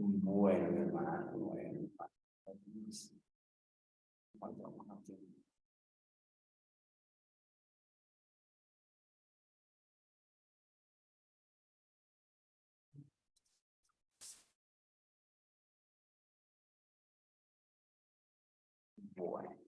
Bueno, mi hermano, bueno. Vamos a hacer. Bueno.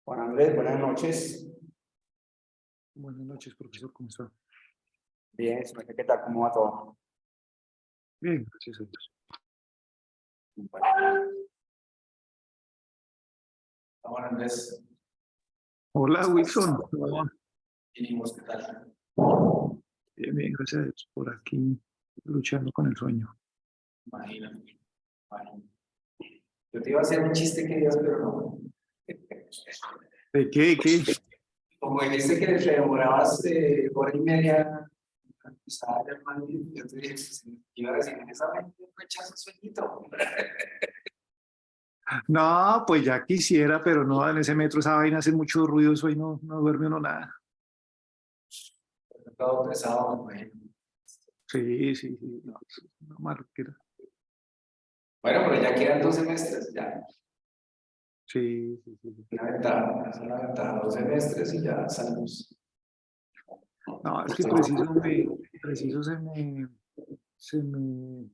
Juan Andrés, buenas noches. Buenas noches, profesor, ¿cómo está? Bien, ¿qué tal? ¿Cómo va todo? Bien, gracias a Dios. Bueno. Juan Andrés. Hola, Wilson. ¿Cómo va? ¿Qué tal? Bien, bien, gracias a Dios. Por aquí, luchando con el sueño. Imagínate. Bueno. Yo te iba a hacer un chiste que digas, pero no. ¿De qué? ¿De qué? Como dijiste que te demorabas hora y media, estaba llamando y yo te dije, iba a decir, en esa mente rechazo sueñito. No, pues ya quisiera, pero no, en ese metro esa vaina hace mucho ruido, eso ahí no duerme uno nada. Todo pesado, bueno. Sí, no, es una marquera. Bueno, pero ya quedan 2 semestres, ya. Sí. Es una ventaja, 2 semestres y ya salimos. No, es que preciso se me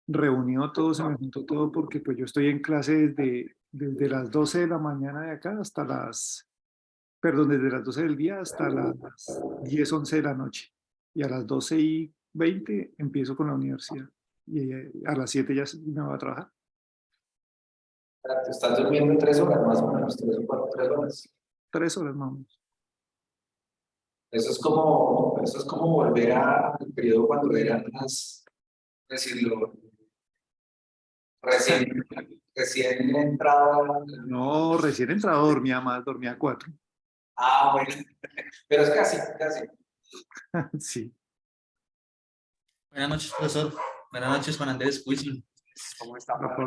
reunió todo, se me juntó todo, porque pues yo estoy en clase desde las 12 de la mañana de acá hasta desde las 12 del día hasta las 10 11 de la noche. Y a las 12:20 empiezo con la universidad. Y a las 7 ya me voy a trabajar. Te estás durmiendo 3 horas, más o menos, 3 horas. 3 horas más o menos. Eso es como volver al periodo cuando eras, decirlo, recién, recién entrado. No, recién entrado dormía más, dormía 4. Ah, bueno, pero es casi. Sí. Buenas noches, profesor. Buenas noches, Juan Andrés Wilson. ¿Cómo está? Rafa.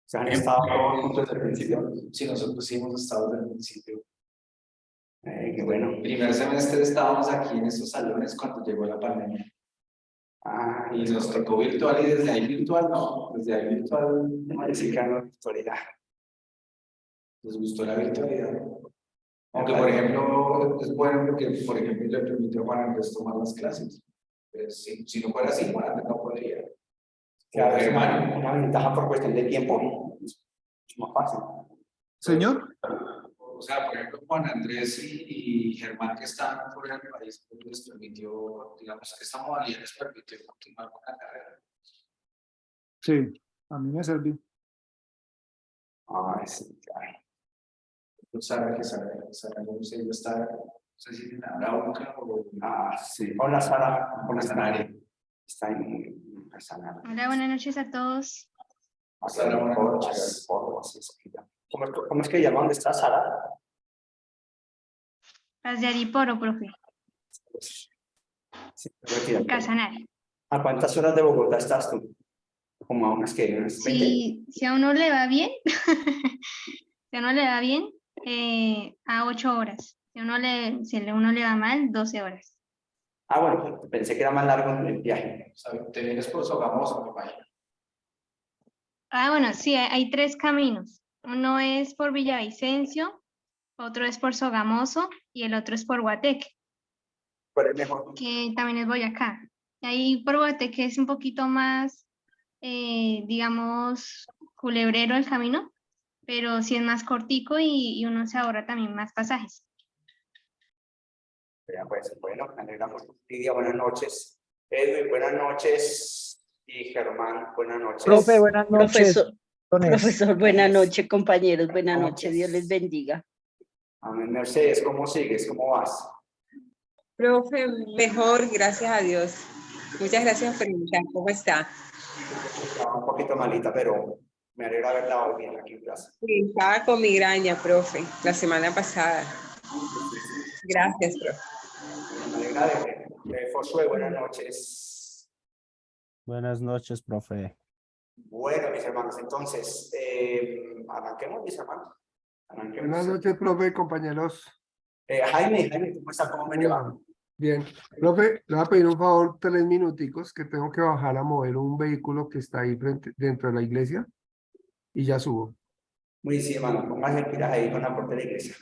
¿Se han estado todos juntos desde el principio? Sí, nosotros sí hemos estado desde el principio. Qué bueno. El primer semestre estábamos aquí en estos salones cuando llegó la pandemia. Ah, y nos tocó virtual y desde ahí virtual, no, desde ahí virtual, modificando virtualidad. ¿Les gustó la virtualidad? Aunque, por ejemplo, es bueno porque, por ejemplo, le permitió a Juan Andrés tomar las clases. Pues, si no fuera así, Juan Andrés no podría. Claro, es una ventaja por cuestión de tiempo. Es más fácil. Señor. O sea, por ejemplo, Juan Andrés y Germán, que están fuera del país, pues les permitió, digamos, esta modalidad les permitió continuar con la carrera. Sí, a mí me sirvió. Ah, sí, claro. Pues sabe, no sé, yo está, no sé si en Arauca o. Ah, sí. Hola, Sara. Hola, Sara. Está en Sara. Hola, buenas noches a todos. Sara, buenas noches. ¿Cómo es que llama? ¿Dónde está Sara? Las de Ariporo, profe. Sí, Casanare. ¿A cuántas horas de Bogotá estás tú? Como a unas que, unas 20. Si a uno le va bien, si a uno le va bien, a 8 horas. Si a uno le va mal, 12 horas. Ah, bueno, pensé que era más largo el viaje. Te vienes por Sogamoso, me imagino. Ah, bueno, sí, hay 3 caminos. Uno es por Villavicencio, otro es por Sogamoso y el otro es por Guateque, ¿Cuál es mejor? que también es Boyacá. Y ahí por Guateque es un poquito más, digamos, culebrero el camino, pero sí es más cortico y uno se ahorra también más pasajes. Pues, bueno, me alegra por tu día. Buenas noches. Edwin, buenas noches. y Germán, buenas noches. Profe, buenas noches. Profesor, buenas Buenas. noches, compañeros, buenas Buenas noches, Dios les noches. bendiga. Amén. Mercedes, ¿cómo sigues? ¿Cómo vas? Profe, mejor, gracias a Dios. Muchas gracias por preguntar. ¿Cómo está? Estaba un poquito malita, pero me alegra haberla hoy bien aquí en clase. Sí, estaba con migraña, profe, la semana pasada. Gracias, profe. Me alegra de Josué, buenas noches. Buenas noches, profe. Bueno, mis hermanos, entonces, arranquemos, mis hermanos. Arranquemos. Buenas noches, profe, compañeros. Jaime, ¿cómo está? ¿Cómo me le va? Bien, profe, le voy a pedir un favor, 3 minuticos, que tengo que bajar a mover un vehículo que está ahí dentro de la iglesia y ya subo. Muy sí, hermano, póngase pilas ahí con la puerta de la iglesia.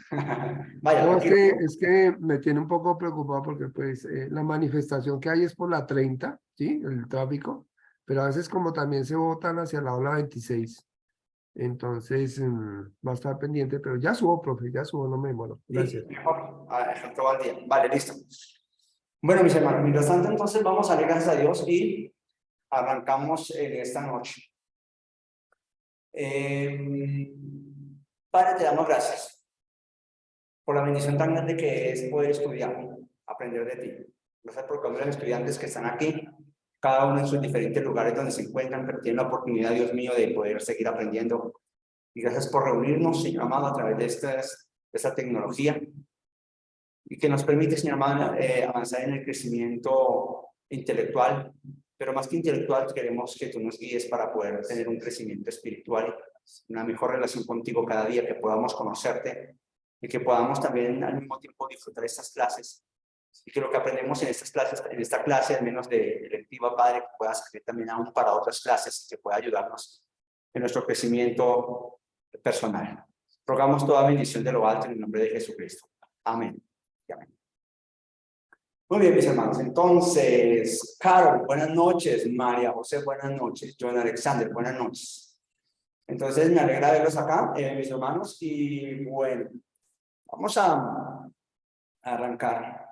Vaya, No, tranquilo. es que me tiene un poco preocupado porque pues la manifestación que hay es por la 30, ¿sí? El tráfico, pero a veces como también se botan hacia la ola 26. Entonces, va a estar pendiente, pero ya subo, profe, ya subo, no me demoro. Gracias. Sí, mejor. Todo el día. Vale, listo. Bueno, mis hermanos, mientras tanto, entonces vamos a darle gracias a Dios y arrancamos esta noche. Padre, te damos gracias por la bendición tan grande que es poder estudiar, aprender de ti. Gracias por cada uno de los estudiantes que están aquí, cada uno en sus diferentes lugares donde se encuentran, pero tienen la oportunidad, Dios mío, de poder seguir aprendiendo. Y gracias por reunirnos, Señor amado, a través de esta tecnología y que nos permite, Señor amado, avanzar en el crecimiento intelectual, pero más que intelectual, queremos que tú nos guíes para poder tener un crecimiento espiritual, una mejor relación contigo cada día, que podamos conocerte y que podamos también al mismo tiempo disfrutar estas clases y que lo que aprendemos en estas clases, en esta clase, al menos de electiva, Padre, que pueda servir también aún para otras clases y que pueda ayudarnos en nuestro crecimiento personal. Rogamos toda bendición de lo alto en el nombre de Jesucristo. Amén. Amén. Muy bien, mis hermanos. Entonces, Carol, buenas noches. María José, buenas noches. John Alexander, buenas noches. Entonces, me alegra verlos acá, mis hermanos. Y bueno, vamos a arrancar.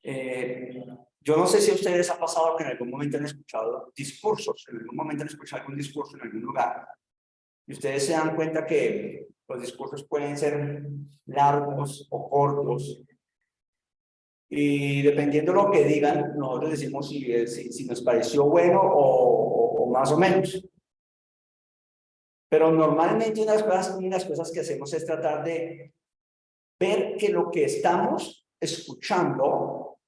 Yo no sé si a ustedes ha pasado que en algún momento han escuchado discursos, en algún momento han escuchado algún discurso en algún lugar. Y ustedes se dan cuenta que los discursos pueden ser largos o cortos. Y dependiendo de lo que digan, nosotros decimos si nos pareció bueno o más o menos. Pero normalmente una de las cosas que hacemos es tratar de ver que lo que estamos escuchando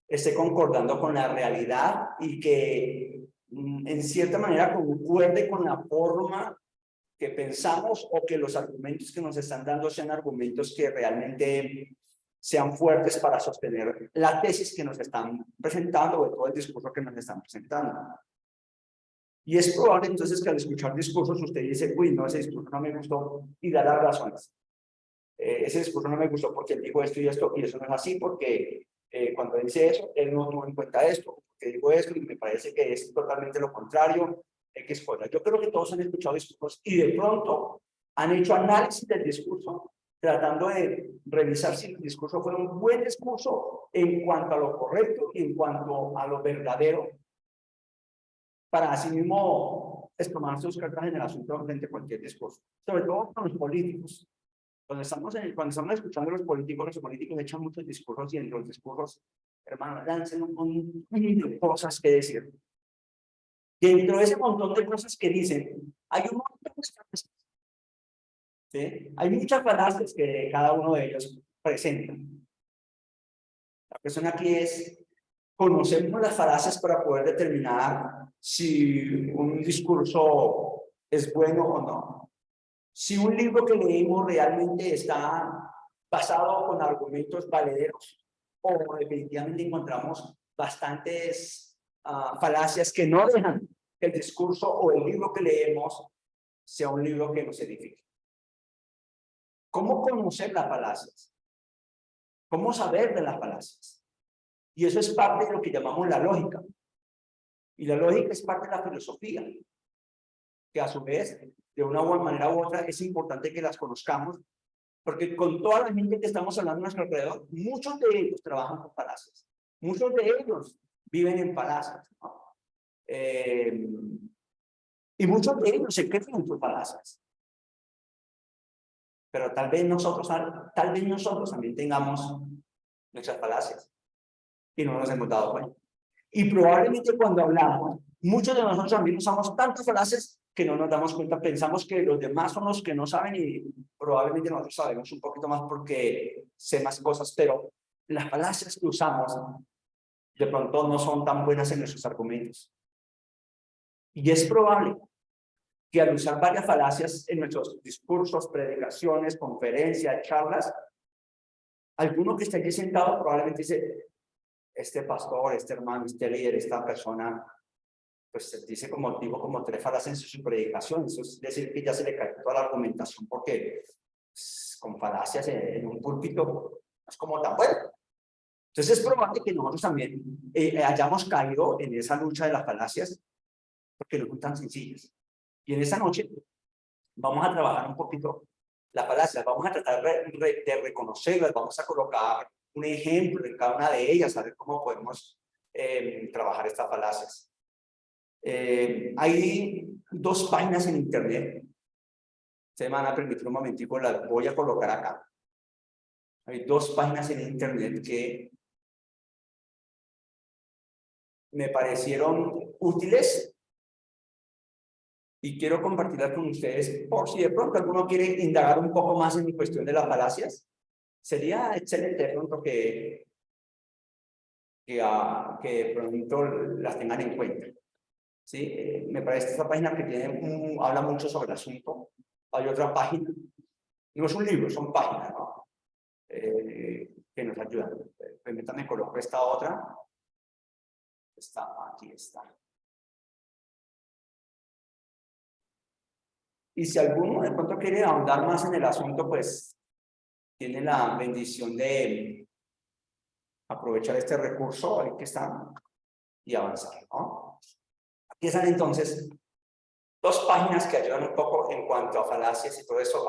esté concordando con la realidad y que en cierta manera concuerde con la forma que pensamos o que los argumentos que nos están dando sean argumentos que realmente sean fuertes para sostener la tesis que nos están presentando o todo el discurso que nos están presentando. Y es probable entonces que al escuchar discursos usted dice, uy, no, ese discurso no me gustó y da las razones. Ese discurso no me gustó porque él dijo esto, y eso no es así porque cuando él dice eso, él no tuvo en cuenta esto, porque dijo esto y me parece que es totalmente lo contrario. Yo creo que todos han escuchado discursos y de pronto han hecho análisis del discurso tratando de revisar si el discurso fue un buen discurso en cuanto a lo correcto y en cuanto a lo verdadero, para así mismo tomar sus cartas en el asunto frente a cualquier discurso, sobre todo con los políticos. Cuando estamos escuchando a los políticos echan muchos discursos y en los discursos, hermano, lanzan un montón de cosas que decir. Dentro de ese montón de cosas que dicen, hay un montón de cosas. ¿Sí? Hay muchas falacias que cada uno de ellos presenta. La persona aquí es, conocemos las falacias para poder determinar si un discurso es bueno o no. Si un libro que leímos realmente está basado con argumentos valederos o definitivamente encontramos bastantes falacias que no dejan que el discurso o el libro que leemos sea un libro que nos edifique. ¿Cómo conocer las falacias? ¿Cómo saber de las falacias? Y eso es parte de lo que llamamos la lógica. Y la lógica es parte de la filosofía, que a su vez, de una u manera u otra, es importante que las conozcamos, porque con toda la gente que estamos hablando a nuestro alrededor, muchos de ellos trabajan con falacias. Muchos de ellos viven en falacias, ¿no? Y muchos de ellos se creen en sus falacias. Pero tal vez nosotros también tengamos nuestras falacias y no nos hemos dado cuenta. Y probablemente cuando hablamos, muchos de nosotros también usamos tantas falacias que no nos damos cuenta, pensamos que los demás son los que no saben y probablemente nosotros sabemos un poquito más porque sé más cosas, pero las falacias que usamos de pronto no son tan buenas en nuestros argumentos. Y es probable que al usar varias falacias en nuestros discursos, predicaciones, conferencias, charlas, alguno que esté aquí sentado probablemente dice, este pastor, este hermano, este líder, esta persona, pues dice como 3 falacias en su predicación. Eso es decir que ya se le cae toda la argumentación porque pues, con falacias en un púlpito no es como tan bueno. Entonces es probable que nosotros también hayamos caído en esa lucha de las falacias porque no son tan sencillas. Y en esta noche vamos a trabajar un poquito las falacias, vamos a tratar de reconocerlas, vamos a colocar un ejemplo en cada una de ellas, a ver cómo podemos trabajar estas falacias. Hay 2 páginas en internet, se me van a permitir un momentico, las voy a colocar acá. Hay 2 páginas en internet que me parecieron útiles y quiero compartirlas con ustedes por si de pronto alguno quiere indagar un poco más en mi cuestión de las falacias. Sería excelente de pronto que de pronto las tengan en cuenta. ¿Sí? Me parece esta página que habla mucho sobre el asunto. Hay otra página, no es un libro, son páginas, ¿no? Que nos ayudan. Permítanme coloco esta otra. Aquí está. Y si alguno de pronto quiere ahondar más en el asunto, pues tiene la bendición de aprovechar este recurso ahí que está y avanzar, ¿no? Aquí están entonces 2 páginas que ayudan un poco en cuanto a falacias y todo eso.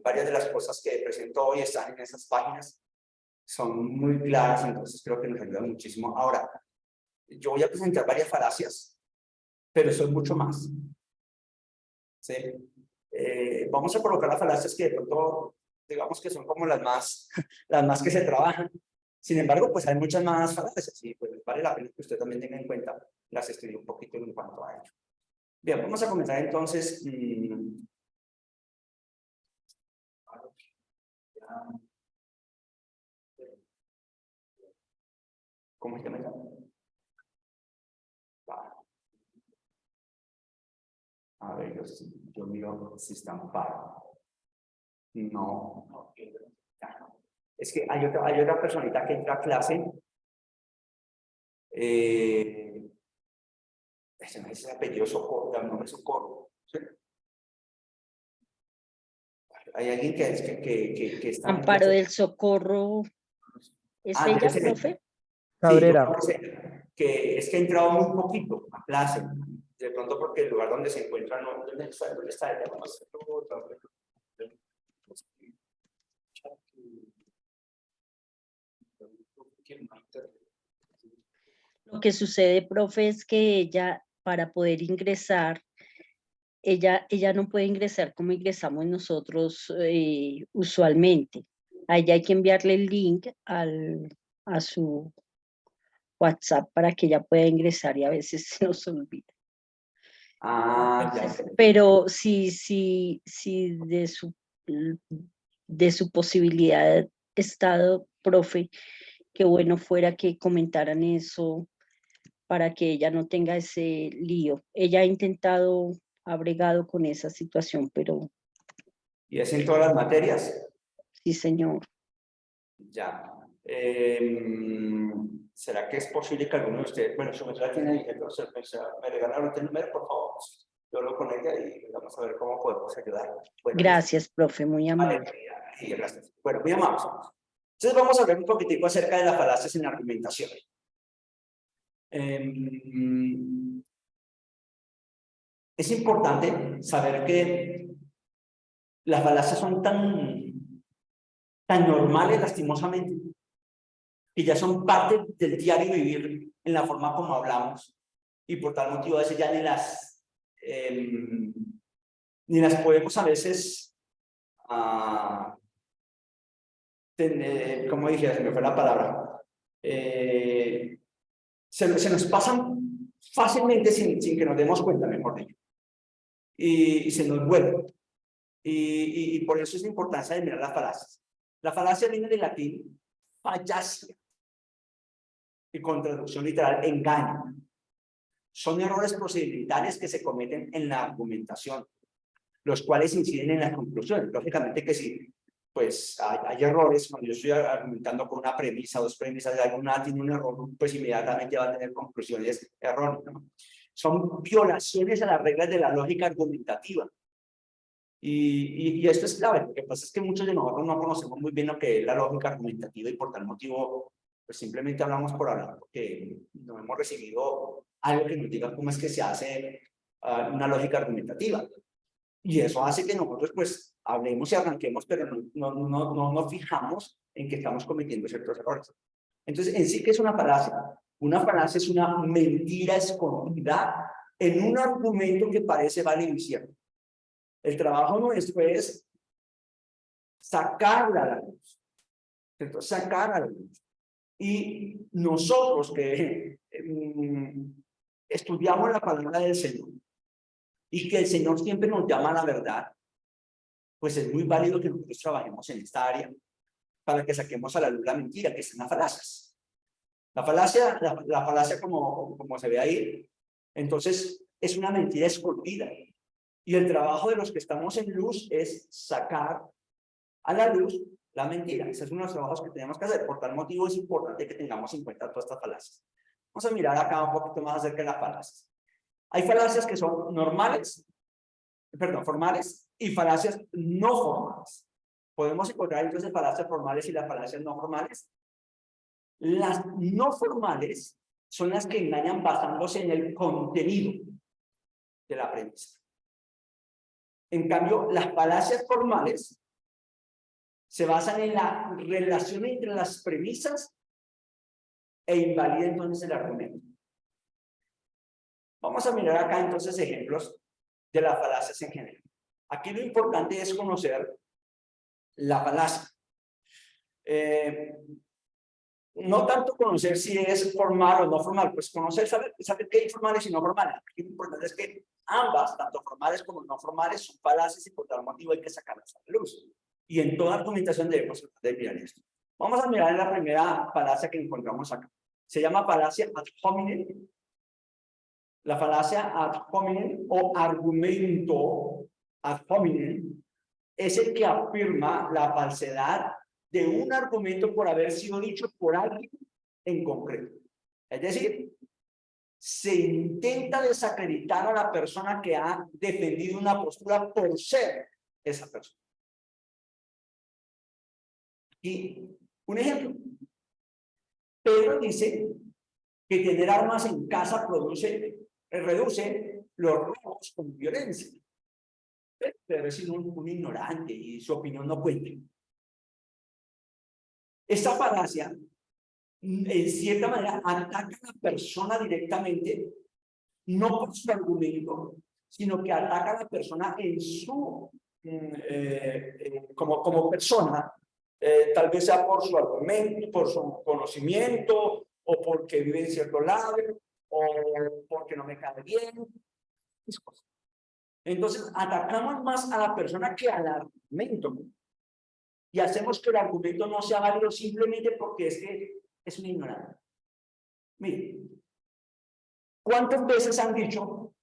Varias de las cosas que presento hoy están en esas páginas. Son muy claras, entonces creo que nos ayudan muchísimo. Ahora, yo voy a presentar varias falacias, pero eso es mucho más. ¿Sí? Vamos a colocar las falacias que de pronto, digamos que son como las más que se trabajan. Sin embargo, pues hay muchas más falacias y pues vale la pena que usted también tenga en cuenta, las estudie un poquito en cuanto a ello. Bien, vamos a comenzar entonces. ¿Cómo se llama? A ver, yo miro si están parados. No. Es que hay otra personita que entra a clase. Ese apellido Socorro, el nombre Socorro. ¿Sí? Hay alguien que está. Amparo del Socorro. ¿Es ella, profe? Cabrera. Sí, que es que ha entrado muy poquito a clase. De pronto porque el lugar donde se encuentra no. ¿Dónde está ella? Lo que sucede, profe, es que ella, para poder ingresar, ella no puede ingresar como ingresamos nosotros usualmente. A ella hay que enviarle el link a su WhatsApp para que ella pueda ingresar y a veces se nos olvida. Entonces, pero si de su posibilidad estado, profe, qué bueno fuera que comentaran eso para que ella no tenga ese lío. Ella ha intentado, ha bregado con esa situación, pero... ¿Y es en todas las materias? Sí, señor. Ya. ¿Será que es posible que alguno de ustedes, bueno, su maestra tiene ahí, entonces me regalaron el número, por favor? Yo hablo con ella y vamos a ver cómo podemos ayudar. Bueno, gracias, profe, muy amable. Vale, gracias. Bueno, muy amables. Entonces vamos a hablar un poquitico acerca de las falacias en la argumentación. Es importante saber que las falacias son tan normales, lastimosamente, que ya son parte del diario vivir en la forma como hablamos. y por tal motivo a veces ya ni las podemos a veces, como dije, se me fue la palabra, se nos pasan fácilmente sin que nos demos cuenta, mejor dicho, y se nos vuelven. Y por eso es la importancia de mirar las falacias. La falacia viene del latín fallacia, y con traducción literal, engaño. Son errores procedimentales que se cometen en la argumentación, los cuales inciden en las conclusiones. Lógicamente que sí, pues hay errores. Cuando yo estoy argumentando con una premisa, dos premisas, de alguna tiene un error, pues inmediatamente va a tener conclusiones erróneas, ¿no? Son violaciones a las reglas de la lógica argumentativa. Y esto es clave. Lo que pasa es que muchos de nosotros no conocemos muy bien lo que es la lógica argumentativa y por tal motivo pues simplemente hablamos por hablar, porque no hemos recibido algo que nos diga cómo es que se hace una lógica argumentativa. Y eso hace que nosotros pues hablemos y arranquemos, pero no nos fijamos en que estamos cometiendo ciertos errores. Entonces, en sí, ¿qué es una falacia? Una falacia es una mentira escondida en un argumento que parece válido y cierto. El trabajo nuestro es sacarla a la luz. Entonces, sacar a la luz. Y nosotros que estudiamos la palabra del Señor y que el Señor siempre nos llama a la verdad, pues es muy válido que nosotros trabajemos en esta área para que saquemos a la luz la mentira, que son las falacias. La falacia como se ve ahí, entonces es una mentira escondida. Y el trabajo de los que estamos en luz es sacar a la luz la mentira. Ese es uno de los trabajos que tenemos que hacer. Por tal motivo es importante que tengamos en cuenta todas estas falacias. Vamos a mirar acá un poquito más acerca de las falacias. Hay falacias que son formales y falacias no formales. Podemos encontrar entonces falacias formales y las falacias no formales. Las no formales son las que engañan basándose en el contenido de la premisa. En cambio, las falacias formales se basan en la relación entre las premisas e invalida entonces el argumento. Vamos a mirar acá entonces ejemplos de las falacias en general. Aquí lo importante es conocer la falacia. No tanto conocer si es formal o no formal, pues conocer, saber qué hay formales y no formales. Aquí lo importante es que ambas, tanto formales como no formales, son falacias y por tal motivo hay que sacarlas a la luz. Y en toda argumentación debemos mirar esto. Vamos a mirar la primera falacia que encontramos acá. Se llama falacia ad hominem. La falacia ad hominem o argumento ad hominem es el que afirma la falsedad de un argumento por haber sido dicho por alguien en concreto. Es decir, se intenta desacreditar a la persona que ha defendido una postura por ser esa persona. Y un ejemplo. Pedro dice que tener armas en casa reduce los robos con violencia. Pero es un ignorante y su opinión no cuenta. Esta falacia, en cierta manera, ataca a la persona directamente, no por su argumento, sino que ataca a la persona en su, como persona, tal vez sea por su argumento, por su conocimiento, o porque vive en cierto lado, o porque no me cae bien. Entonces, atacamos más a la persona que al argumento. Y hacemos que el argumento no sea válido simplemente porque es un ignorante. Mire, ¿cuántas veces han dicho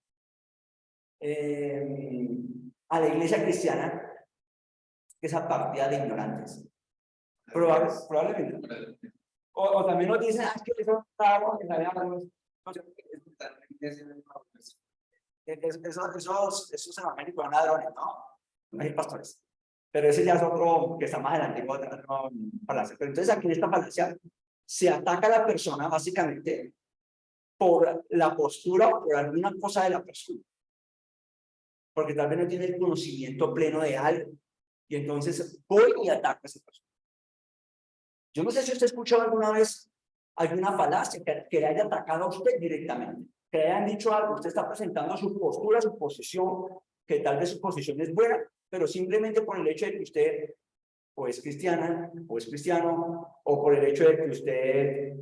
a la iglesia cristiana que esa partida de ignorantes? Probablemente. O también nos dicen, es que eso en la vida esos evangélicos son ladrones, ¿no? No hay pastores. Pero ese ya es otro que está más adelante, otro falacia. Pero entonces aquí en esta falacia se ataca a la persona básicamente por la postura o por alguna cosa de la persona. Porque tal vez no tiene el conocimiento pleno de algo. Y entonces voy y ataco a esa persona. Yo no sé si usted ha escuchado alguna vez alguna falacia que le haya atacado a usted directamente. que le hayan dicho algo, usted está presentando su postura, su posición, que tal vez su posición es buena, pero simplemente por el hecho de que usted o es cristiana, o es cristiano, o por el hecho de que usted,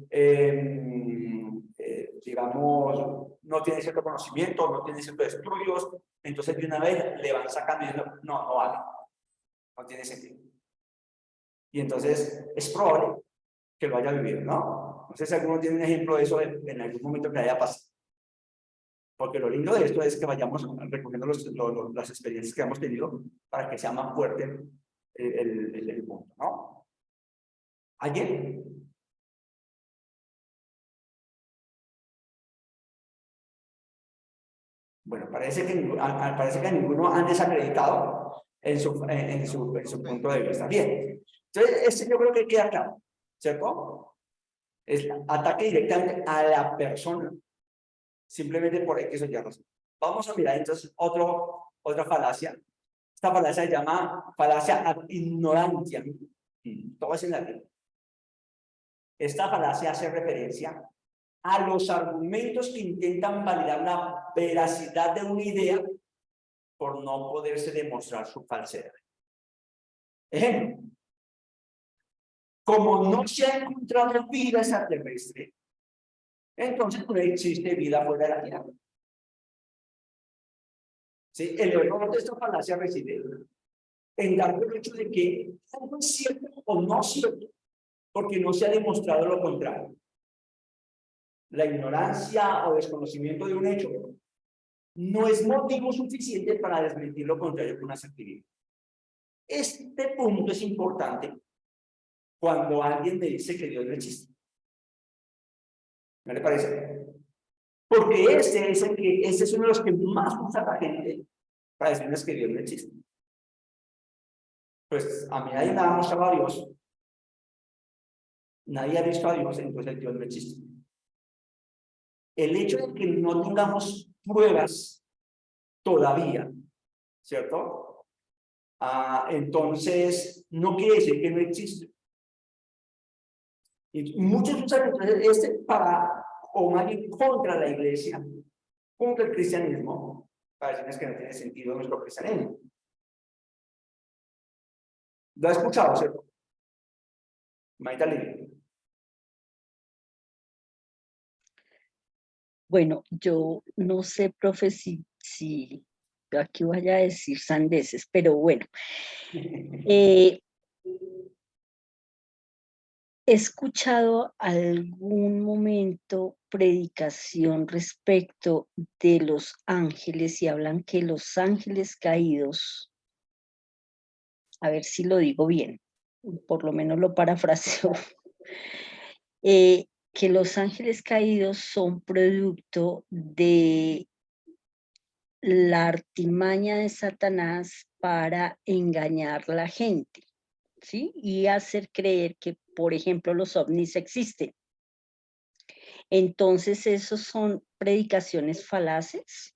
digamos, no tiene cierto conocimiento, no tiene ciertos estudios, entonces de una vez le van sacando y diciendo, no, no vale, no tiene sentido. Y entonces es probable que lo haya vivido, ¿no? No sé si alguno tiene un ejemplo de eso en algún momento que haya pasado. Porque lo lindo de esto es que vayamos recogiendo las experiencias que hemos tenido para que sea más fuerte el punto, ¿no? ¿Alguien? Bueno, parece que ninguno han desacreditado en su punto de vista. Bien, entonces yo creo que queda claro, ¿cierto? Es ataque directamente a la persona, simplemente por X o Y razón. Vamos a mirar entonces otra falacia. Esta falacia se llama falacia ad ignorantia. Todo es en la. Esta falacia hace referencia a los argumentos que intentan validar la veracidad de una idea por no poderse demostrar su falsedad. Ejemplo, como no se ha encontrado vida extraterrestre, entonces no existe vida fuera de la Tierra. ¿Sí? El error de esta falacia reside en dar por hecho de que algo es cierto o no cierto, porque no se ha demostrado lo contrario. La ignorancia o desconocimiento de un hecho no es motivo suficiente para desmentir lo contrario con una certidumbre. Este punto es importante cuando alguien me dice que Dios no existe. ¿No le parece? Porque este es uno de los que más usa la gente para decirles que Dios no existe. Pues a mí nadie me ha mostrado a Dios. Nadie ha visto a Dios, entonces Dios no existe. El hecho de que no tengamos pruebas todavía, ¿cierto? Entonces no quiere decir que no existe. Y muchos usan entonces para, o más bien contra la iglesia, contra el cristianismo, para decirles que no tiene sentido nuestro cristianismo. ¿Lo ha escuchado, cierto? Maita Lili. Bueno, yo no sé, profe, si yo aquí vaya a decir sandeces, pero bueno. He escuchado algún momento predicación respecto de los ángeles y hablan que los ángeles caídos, a ver si lo digo bien, por lo menos lo parafraseo, que los ángeles caídos son producto de la artimaña de Satanás para engañar a la gente, ¿sí? Y hacer creer que, por ejemplo, los ovnis existen. Entonces, ¿esos son predicaciones falaces?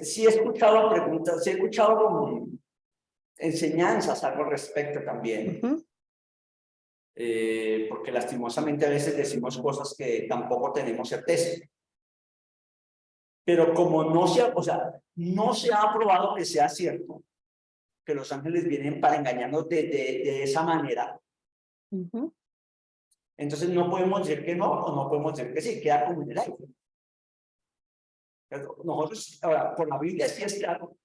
Sí he escuchado preguntas, sí he escuchado enseñanzas algo al respecto también. Porque lastimosamente a veces decimos cosas que tampoco tenemos certeza. Pero como no se ha probado que sea cierto, que los ángeles vienen para engañarnos de esa manera, entonces no podemos decir que no o no podemos decir que sí, queda como en el aire. Nosotros, ahora, por la Biblia sí es claro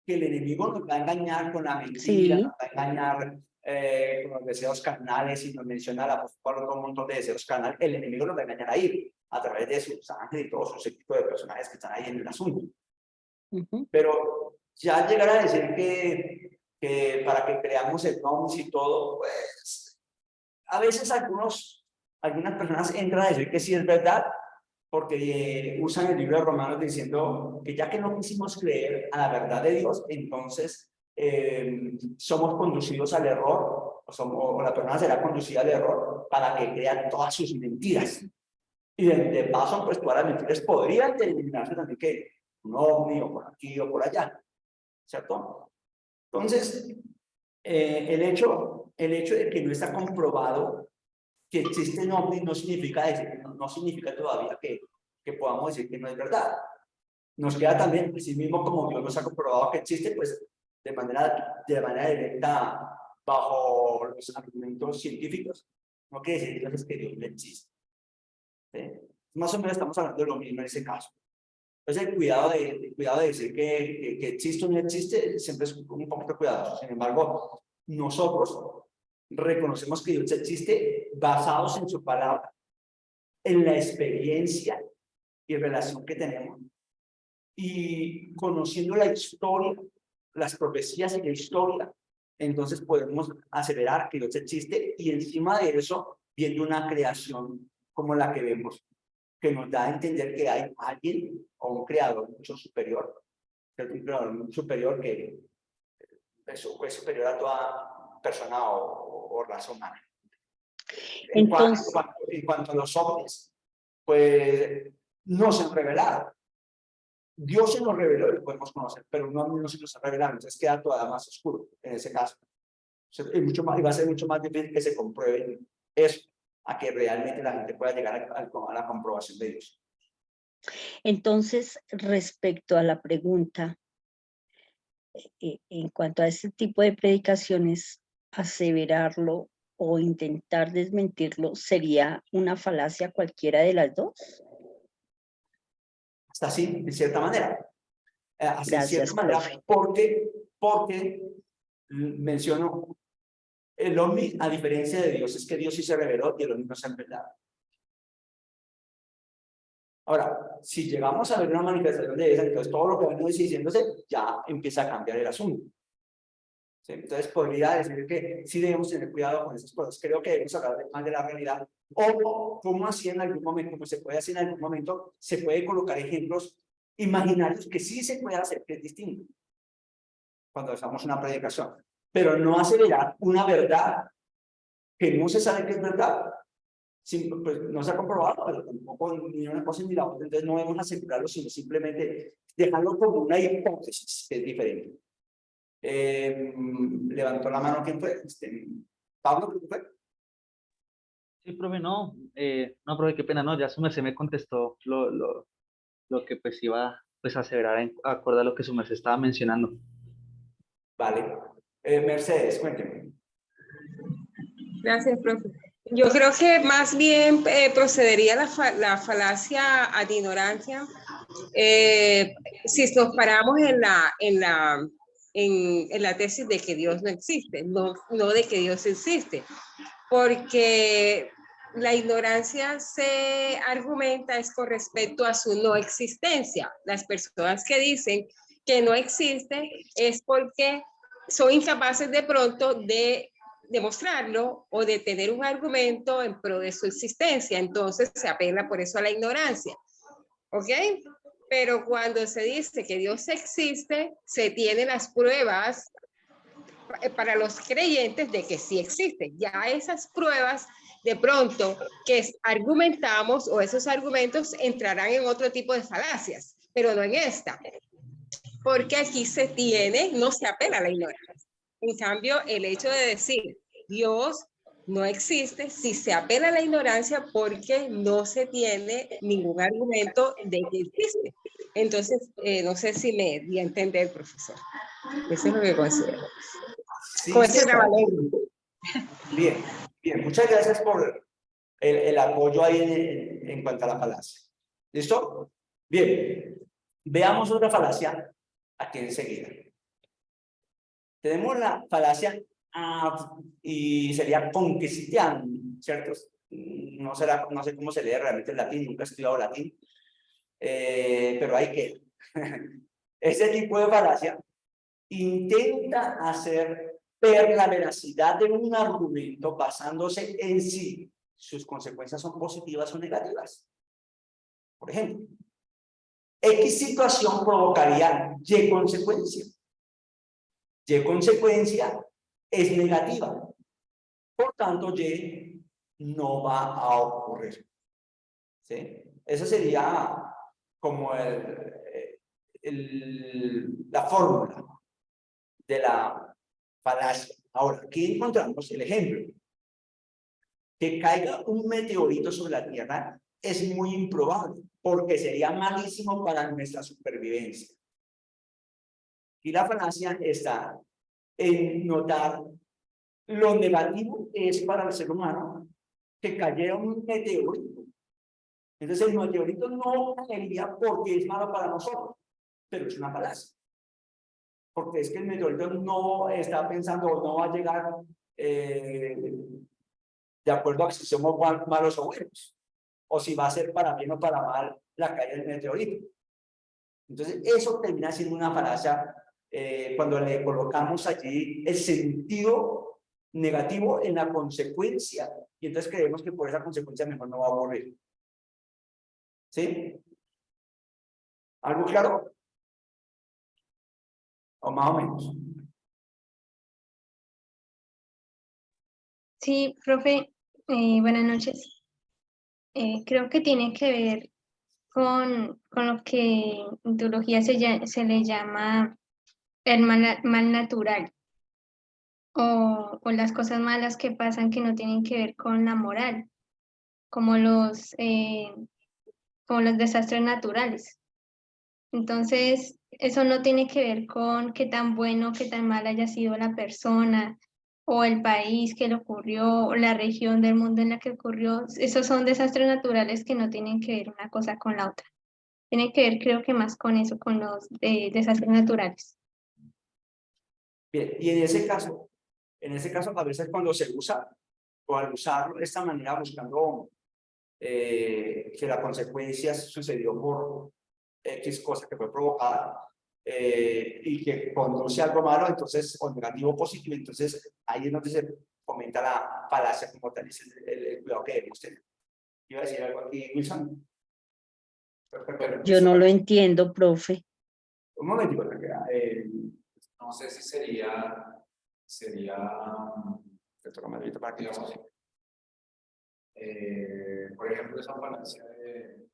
que el enemigo nos va a engañar con la mentira, Sí. nos va a engañar con los deseos carnales, y nos menciona el apóstol Pablo un montón de deseos carnales. El enemigo nos va a engañar ahí, a través de sus ángeles y todos sus equipos de personajes que están ahí en el asunto. Pero ya llegar a decir que para que creamos el ovnis y todo, pues a veces algunas personas entran a decir que sí es verdad, porque usan el libro de Romanos diciendo que ya que no quisimos creer a la verdad de Dios, entonces somos conducidos al error, o la persona será conducida al error para que crea todas sus mentiras. Y de paso, pues todas las mentiras podrían eliminarse también, que un ovni o por aquí o por allá, ¿cierto? Entonces, el hecho de que no está comprobado que existen ovnis no significa, no significa todavía que podamos decir que no es verdad. Nos queda también, así mismo como Dios nos ha comprobado que existe, pues de manera directa bajo los argumentos científicos. No quiere decir entonces que Dios no existe. ¿Sí? Más o menos estamos hablando de lo mismo en ese caso. Entonces, el cuidado de decir que existe o no existe siempre es un poquito cuidadoso. Sin embargo, nosotros reconocemos que Dios existe basados en su palabra, en la experiencia y relación que tenemos. Y conociendo la historia, las profecías y la historia, entonces podemos aseverar que Dios existe y encima de eso, viendo una creación como la que vemos, que nos da a entender que hay alguien o un creador mucho superior, que es superior a toda persona o raza humana. Entonces, En cuanto a los ovnis, pues no se han revelado. Dios se nos reveló y lo podemos conocer, pero no se nos ha revelado, entonces queda todavía más oscuro en ese caso. Y va a ser mucho más difícil que se compruebe eso, a que realmente la gente pueda llegar a la comprobación de Dios. entonces, respecto a la pregunta, en cuanto a este tipo de predicaciones, aseverarlo o intentar desmentirlo, ¿sería una falacia cualquiera de las dos? Hasta así, de cierta manera. Así de Gracias, cierta manera, profe. porque menciono el ovni, a diferencia de Dios, es que Dios sí se reveló y el ovni no se ha revelado. Ahora, si llegamos a ver una manifestación de esa, entonces todo lo que venimos diciéndose ya empieza a cambiar el asunto. ¿Sí? Entonces podría decir que sí debemos tener cuidado con esas cosas. Creo que debemos hablar más de la realidad. O cómo así en algún momento, pues se puede hacer en algún momento, se puede colocar ejemplos imaginarios que sí se puede hacer, que es distinto cuando hacemos una predicación. Pero no aseverar una verdad que no se sabe que es verdad. Pues no se ha comprobado, pero tampoco ni una cosa ni la otra. Entonces no debemos asegurarlo, sino simplemente dejarlo como una hipótesis, que es diferente. Levantó la mano, ¿quién fue? Pablo, ¿quién fue? Sí, profe, no, no, profe, qué pena, no, ya su merced me contestó lo que pues iba pues a aseverar en acuerdo a lo que su merced estaba mencionando. Vale. Mercedes, cuénteme. Gracias, profe. Yo creo que más bien procedería la falacia ad ignorancia si nos paramos en la tesis de que Dios no existe, no de que Dios existe, porque la ignorancia se argumenta es con respecto a su no existencia. Las personas que dicen que no existe es porque son incapaces de pronto de demostrarlo o de tener un argumento en pro de su existencia. Entonces se apela por eso a la ignorancia. ¿Ok? Pero cuando se dice que Dios existe, se tienen las pruebas para los creyentes de que sí existe. Ya esas pruebas de pronto que argumentamos o esos argumentos entrarán en otro tipo de falacias, pero no en esta. Porque aquí no se apela a la ignorancia. En cambio, el hecho de decir Dios no existe, si se apela a la ignorancia porque no se tiene ningún argumento de que existe. Entonces, no sé si me di a entender, profesor. Eso es lo que considero. Sí, Con ese bien, bien. Muchas gracias por el apoyo ahí en cuanto a la falacia. ¿Listo? Bien. Veamos otra falacia aquí enseguida. Tenemos la falacia y sería conquisitian, ¿cierto? No sé cómo se lee realmente el latín, nunca he estudiado latín, pero hay que. Ese tipo de falacia intenta hacer ver la veracidad de un argumento basándose en si sus consecuencias son positivas o negativas. Por ejemplo, X situación provocaría Y consecuencia. Y consecuencia es negativa. Por tanto, Y no va a ocurrir. ¿Sí? Esa sería como la fórmula. de la falacia. Ahora, aquí encontramos el ejemplo. Que caiga un meteorito sobre la Tierra es muy improbable, porque sería malísimo para nuestra supervivencia. Y la falacia está en notar lo negativo que es para el ser humano que cayera un meteorito. Entonces el meteorito no caería porque es malo para nosotros, pero es una falacia. Porque es que el meteorito no está pensando, no va a llegar de acuerdo a si somos malos o buenos, o si va a ser para bien o para mal la caída del meteorito. Entonces, eso termina siendo una falacia cuando le colocamos allí el sentido negativo en la consecuencia, y entonces creemos que por esa consecuencia mejor no va a ocurrir. ¿Sí? ¿Algo claro? ¿O más o menos? Sí, profe, buenas noches. Creo que tiene que ver con lo que en teología se le llama el mal natural, o las cosas malas que pasan que no tienen que ver con la moral, como los desastres naturales. Entonces, eso no tiene que ver con qué tan bueno, qué tan mal haya sido la persona, o el país que le ocurrió, o la región del mundo en la que ocurrió. Esos son desastres naturales que no tienen que ver una cosa con la otra. Tiene que ver, creo que más con eso, con los desastres naturales. Bien, y en ese caso, a veces cuando se usa, o al usarlo de esta manera, buscando que la consecuencia sucedió por X cosa que fue provocada, y que conduce a algo malo, entonces, o negativo o positivo, entonces ahí es donde se fomenta la falacia como tal, es el cuidado que debemos tener. ¿Iba a decir algo aquí, Wilson? Yo no lo entiendo, profe. Un momentito, No sé si sería para que digamos, por ejemplo, esa falacia de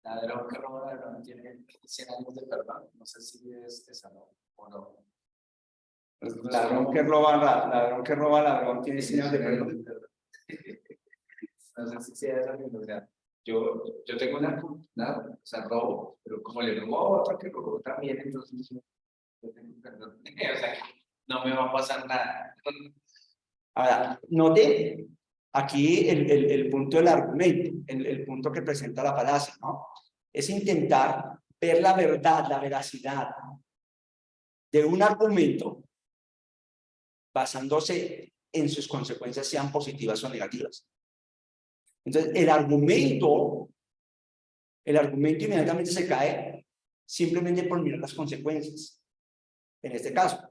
ladrón que roba ladrón tiene 100 años de perdón. No sé si es esa o no. ladrón que roba ladrón tiene 100 años de perdón. No sé si sea esa misma. O sea, yo tengo una, o sea, robo, pero como le robo a otro que robó también, entonces yo tengo perdón. O sea, no me va a pasar nada. Ahora, note aquí el punto del argumento, el punto que presenta la falacia, ¿no? Es intentar ver la verdad, la veracidad de un argumento basándose en sus consecuencias, sean positivas o negativas. Entonces, el argumento inmediatamente se cae simplemente por mirar las consecuencias. En este caso,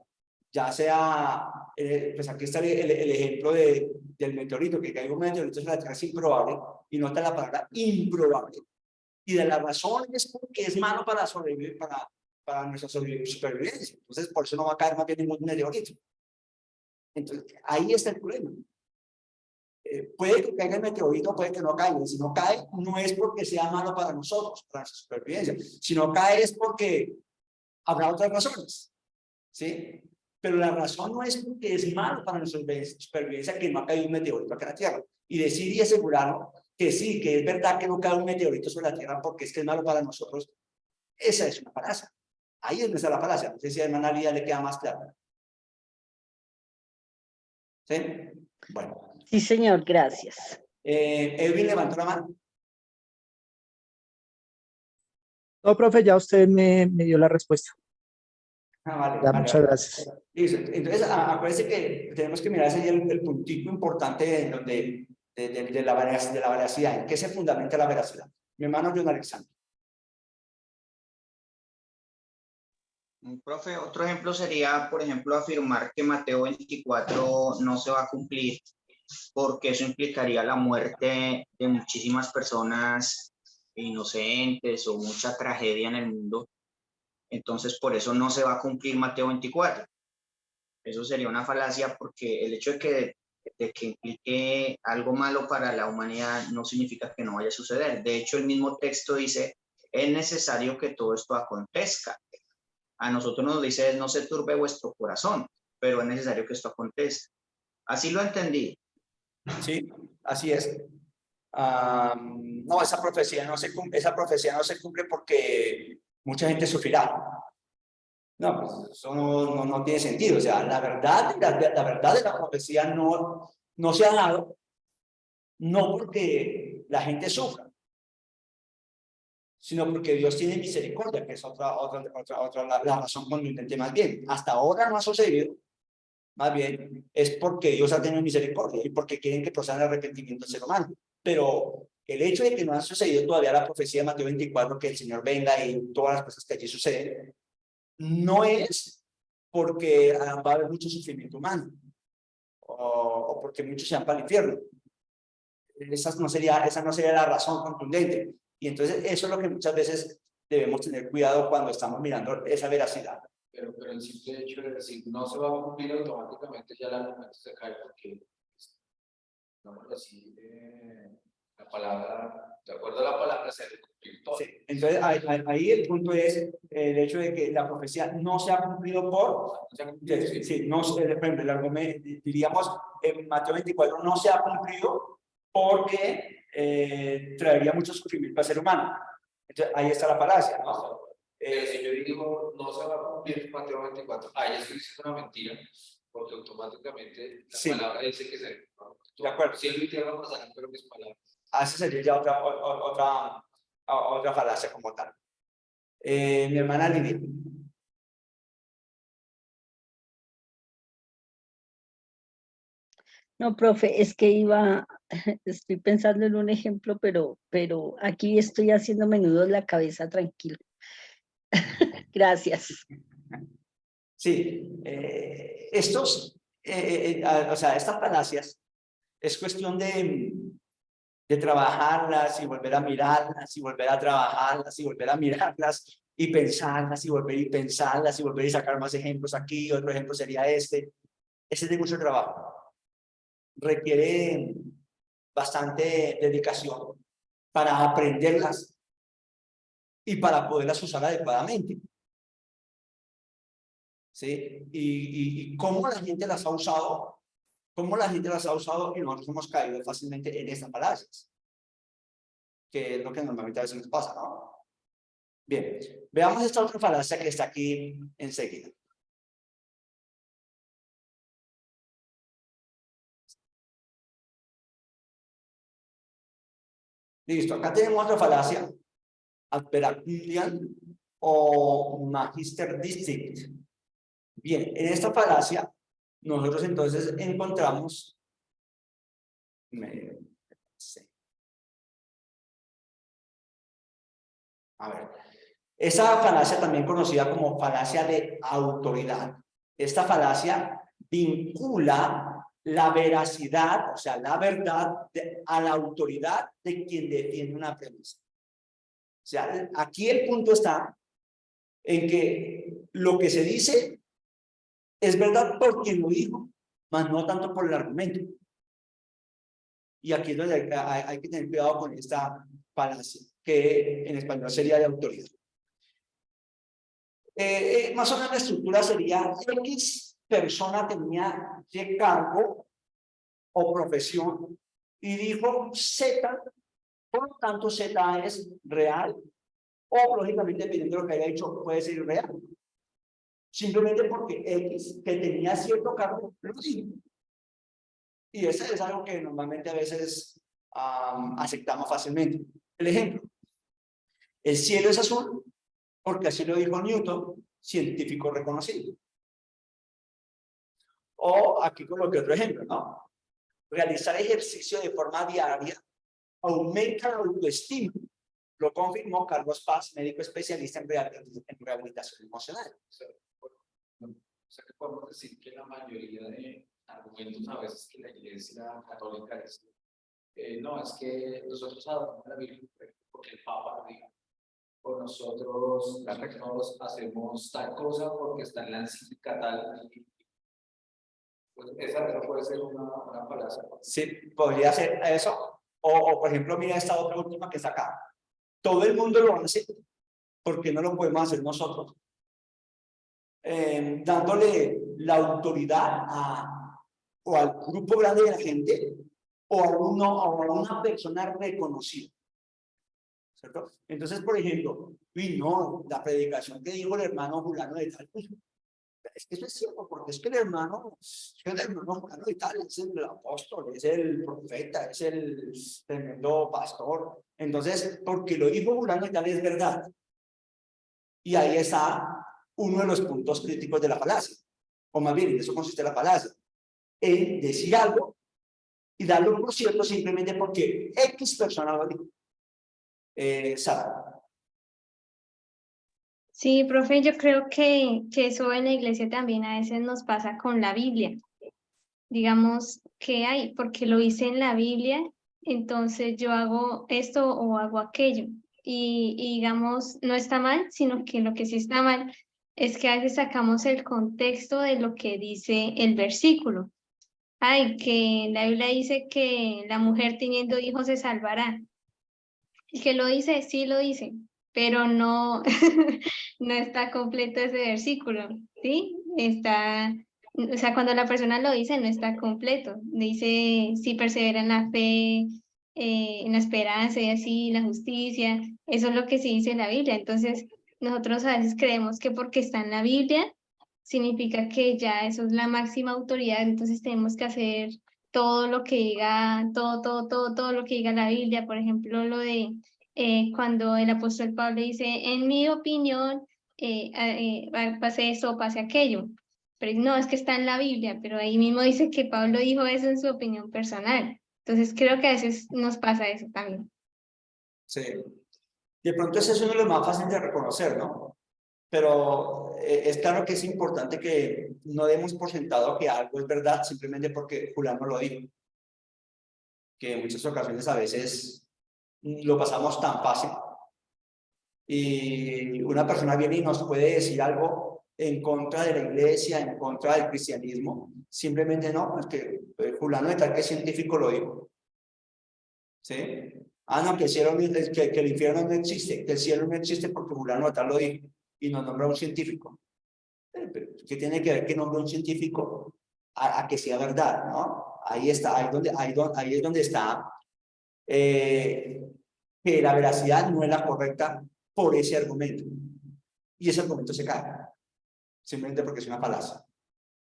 ya sea, pues aquí está el ejemplo del meteorito, que caiga un meteorito sobre la Tierra es improbable, y nota la palabra improbable. Y de la razón es porque es malo para sobrevivir, para nuestra supervivencia. Entonces, por eso no va a caer más bien ningún meteorito. Entonces, ahí está el problema. Puede que caiga el meteorito, puede que no caiga. Y si no cae, no es porque sea malo para nosotros, para nuestra supervivencia. Si no cae es porque habrá otras razones. ¿Sí? Pero la razón no es porque es malo para nuestra supervivencia que no ha caído un meteorito acá en la Tierra. Y decir y asegurarlo que sí, que es verdad que no cae un meteorito sobre la Tierra porque es que es malo para nosotros, esa es una falacia. Ahí es donde está la falacia. No sé si a hermana Lía le queda más claro. ¿Sí? Bueno. Sí, señor, gracias. Edwin levantó la mano. No, profe, ya usted me dio la respuesta. Vale, Ya, vale, muchas vale. gracias. Listo. Entonces, acuérdense que tenemos que mirar ese el puntito importante de la veracidad. ¿En qué se fundamenta la veracidad? Mi hermano John Alexander. Profe, otro ejemplo sería, por ejemplo, afirmar que Mateo 24 no se va a cumplir, porque eso implicaría la muerte de muchísimas personas inocentes o mucha tragedia en el mundo. Entonces, por eso no se va a cumplir Mateo 24. Eso sería una falacia porque el hecho de que implique algo malo para la humanidad no significa que no vaya a suceder. De hecho, el mismo texto dice, es necesario que todo esto acontezca. A nosotros nos dice, no se turbe vuestro corazón, pero es necesario que esto acontezca. Así lo entendí. Sí, así es. No, esa profecía no se cumple porque mucha gente sufrirá. No, pues eso no tiene sentido. O sea, la verdad de la profecía no se ha dado, no porque la gente sufra, sino porque Dios tiene misericordia, que es la razón contundente más bien. Hasta ahora no ha sucedido, más bien es porque Dios ha tenido misericordia y porque quieren que proceda el arrepentimiento del ser humano. Pero el hecho de que no ha sucedido todavía la profecía de Mateo 24, que el Señor venga y todas las cosas que allí suceden, no es porque va a haber mucho sufrimiento humano o porque muchos se van para el infierno. Esa no sería la razón contundente. Y entonces eso es lo que muchas veces debemos tener cuidado cuando estamos mirando esa veracidad. Pero el simple hecho de decir no se va a cumplir automáticamente ya el argumento se cae porque, digamos así, la palabra, de acuerdo a la palabra, se debe cumplir todo. Sí. Entonces ahí el punto es el hecho de que la profecía no se ha cumplido por, sí, no, el argumento, diríamos, en Mateo 24 no se ha cumplido porque traería mucho sufrimiento al ser humano. Entonces ahí está la falacia, ¿no? Si yo digo no se va a cumplir Mateo 24, ahí estoy diciendo una mentira, porque automáticamente la sí. Palabra dice que se... De acuerdo. Cielo y tierra pasarán, pero mis palabras. Esa sería ya otra falacia como tal. Mi hermana Lidia. No, profe, es que estoy pensando en un ejemplo, pero aquí estoy haciendo menudo la cabeza tranquilo. Gracias. Sí, o sea, estas falacias es cuestión de trabajarlas y volver a mirarlas y volver a trabajarlas y volver a mirarlas y pensarlas y volver y pensarlas y volver y sacar más ejemplos aquí. Otro ejemplo sería este. Ese es de mucho trabajo. Requiere bastante dedicación para aprenderlas y para poderlas usar adecuadamente. ¿Sí? Y cómo la gente las ha usado, y nosotros hemos caído fácilmente en estas falacias, que es lo que normalmente a veces nos pasa, ¿no? Bien, veamos esta otra falacia que está aquí enseguida. Listo, acá tenemos otra falacia, Adveracundian o Magister District. Bien, en esta falacia, nosotros entonces encontramos, a ver, esa falacia también conocida como falacia de autoridad. Esta falacia vincula la veracidad, o sea, la verdad, a la autoridad de quien defiende una premisa. O sea, aquí el punto está en que lo que se dice es verdad por quien lo dijo, mas no tanto por el argumento. Y aquí es donde hay que tener cuidado con esta falacia, que en español sería de autoridad. Más o menos la estructura sería: X persona tenía de cargo o profesión y dijo Z, por lo tanto Z es real, o lógicamente dependiendo de lo que haya dicho puede ser irreal. Simplemente porque X, que tenía cierto cargo, lo dijo. Y ese es algo que normalmente a veces aceptamos fácilmente. El ejemplo: el cielo es azul porque así lo dijo Newton, científico reconocido. O aquí coloqué otro ejemplo, ¿no? Realizar ejercicio de forma diaria aumenta la autoestima. Lo confirmó Carlos Paz, médico especialista en rehabilitación emocional. O sea que podemos decir que la mayoría de argumentos a veces que la Iglesia Católica dice, no, es que nosotros adoramos la Biblia porque el Papa lo dijo, o nosotros hacemos tal cosa porque está en la encíclica tal. Pues esa puede ser una falacia. Sí, podría ser eso. O por ejemplo, mira esta otra última que está acá. Todo el mundo lo hace, porque no lo podemos hacer nosotros. dándole la autoridad o al grupo grande de la gente o a una persona reconocida. ¿Cierto? Entonces, por ejemplo, no, la predicación que dijo el hermano fulano de tal, pues, es que eso es cierto, porque es que el hermano fulano de tal es el apóstol, es el profeta, es el tremendo pastor. Entonces, porque lo dijo fulano de tal es verdad. Y ahí está uno de los puntos críticos de la falacia, o más bien, en eso consiste la falacia, en decir algo y darlo por cierto simplemente porque X persona lo dijo. Sara. Sí, profe, yo creo que eso en la iglesia también a veces nos pasa con la Biblia. Digamos, ¿qué hay? Porque lo hice en la Biblia, entonces yo hago esto o hago aquello. Y digamos, no está mal, sino que lo que sí está mal es que a veces sacamos el contexto de lo que dice el versículo. Ay, que la Biblia dice que la mujer teniendo hijos se salvará. El que lo dice, sí lo dice, pero no, no está completo ese versículo, ¿sí? Está, o sea, cuando la persona lo dice, no está completo. Dice, si persevera en la fe, en la esperanza y así, la justicia. Eso es lo que sí dice en la Biblia. Entonces, nosotros a veces creemos que porque está en la Biblia, significa que ya eso es la máxima autoridad, entonces tenemos que hacer todo lo que diga, todo lo que diga la Biblia. Por ejemplo, lo de cuando el apóstol Pablo dice, en mi opinión, pase esto, pase aquello. Pero no, es que está en la Biblia, pero ahí mismo dice que Pablo dijo eso en su opinión personal. Entonces creo que a veces nos pasa eso también. Sí. De pronto ese es uno de los más fáciles de reconocer, ¿no? Pero es claro que es importante que no demos por sentado que algo es verdad simplemente porque fulano lo dijo. Que en muchas ocasiones a veces lo pasamos tan fácil. Y una persona viene y nos puede decir algo en contra de la iglesia, en contra del cristianismo. Simplemente no, pues que fulano de tal que científico lo dijo. ¿Sí? No, que el infierno no existe, que el cielo no existe porque fulano de tal lo dijo. Y nos nombra un científico. ¿Qué tiene que ver que nombre un científico a que sea verdad, ¿no? Ahí está, ahí es donde está que la veracidad no es la correcta por ese argumento. Y ese argumento se cae, simplemente porque es una falacia.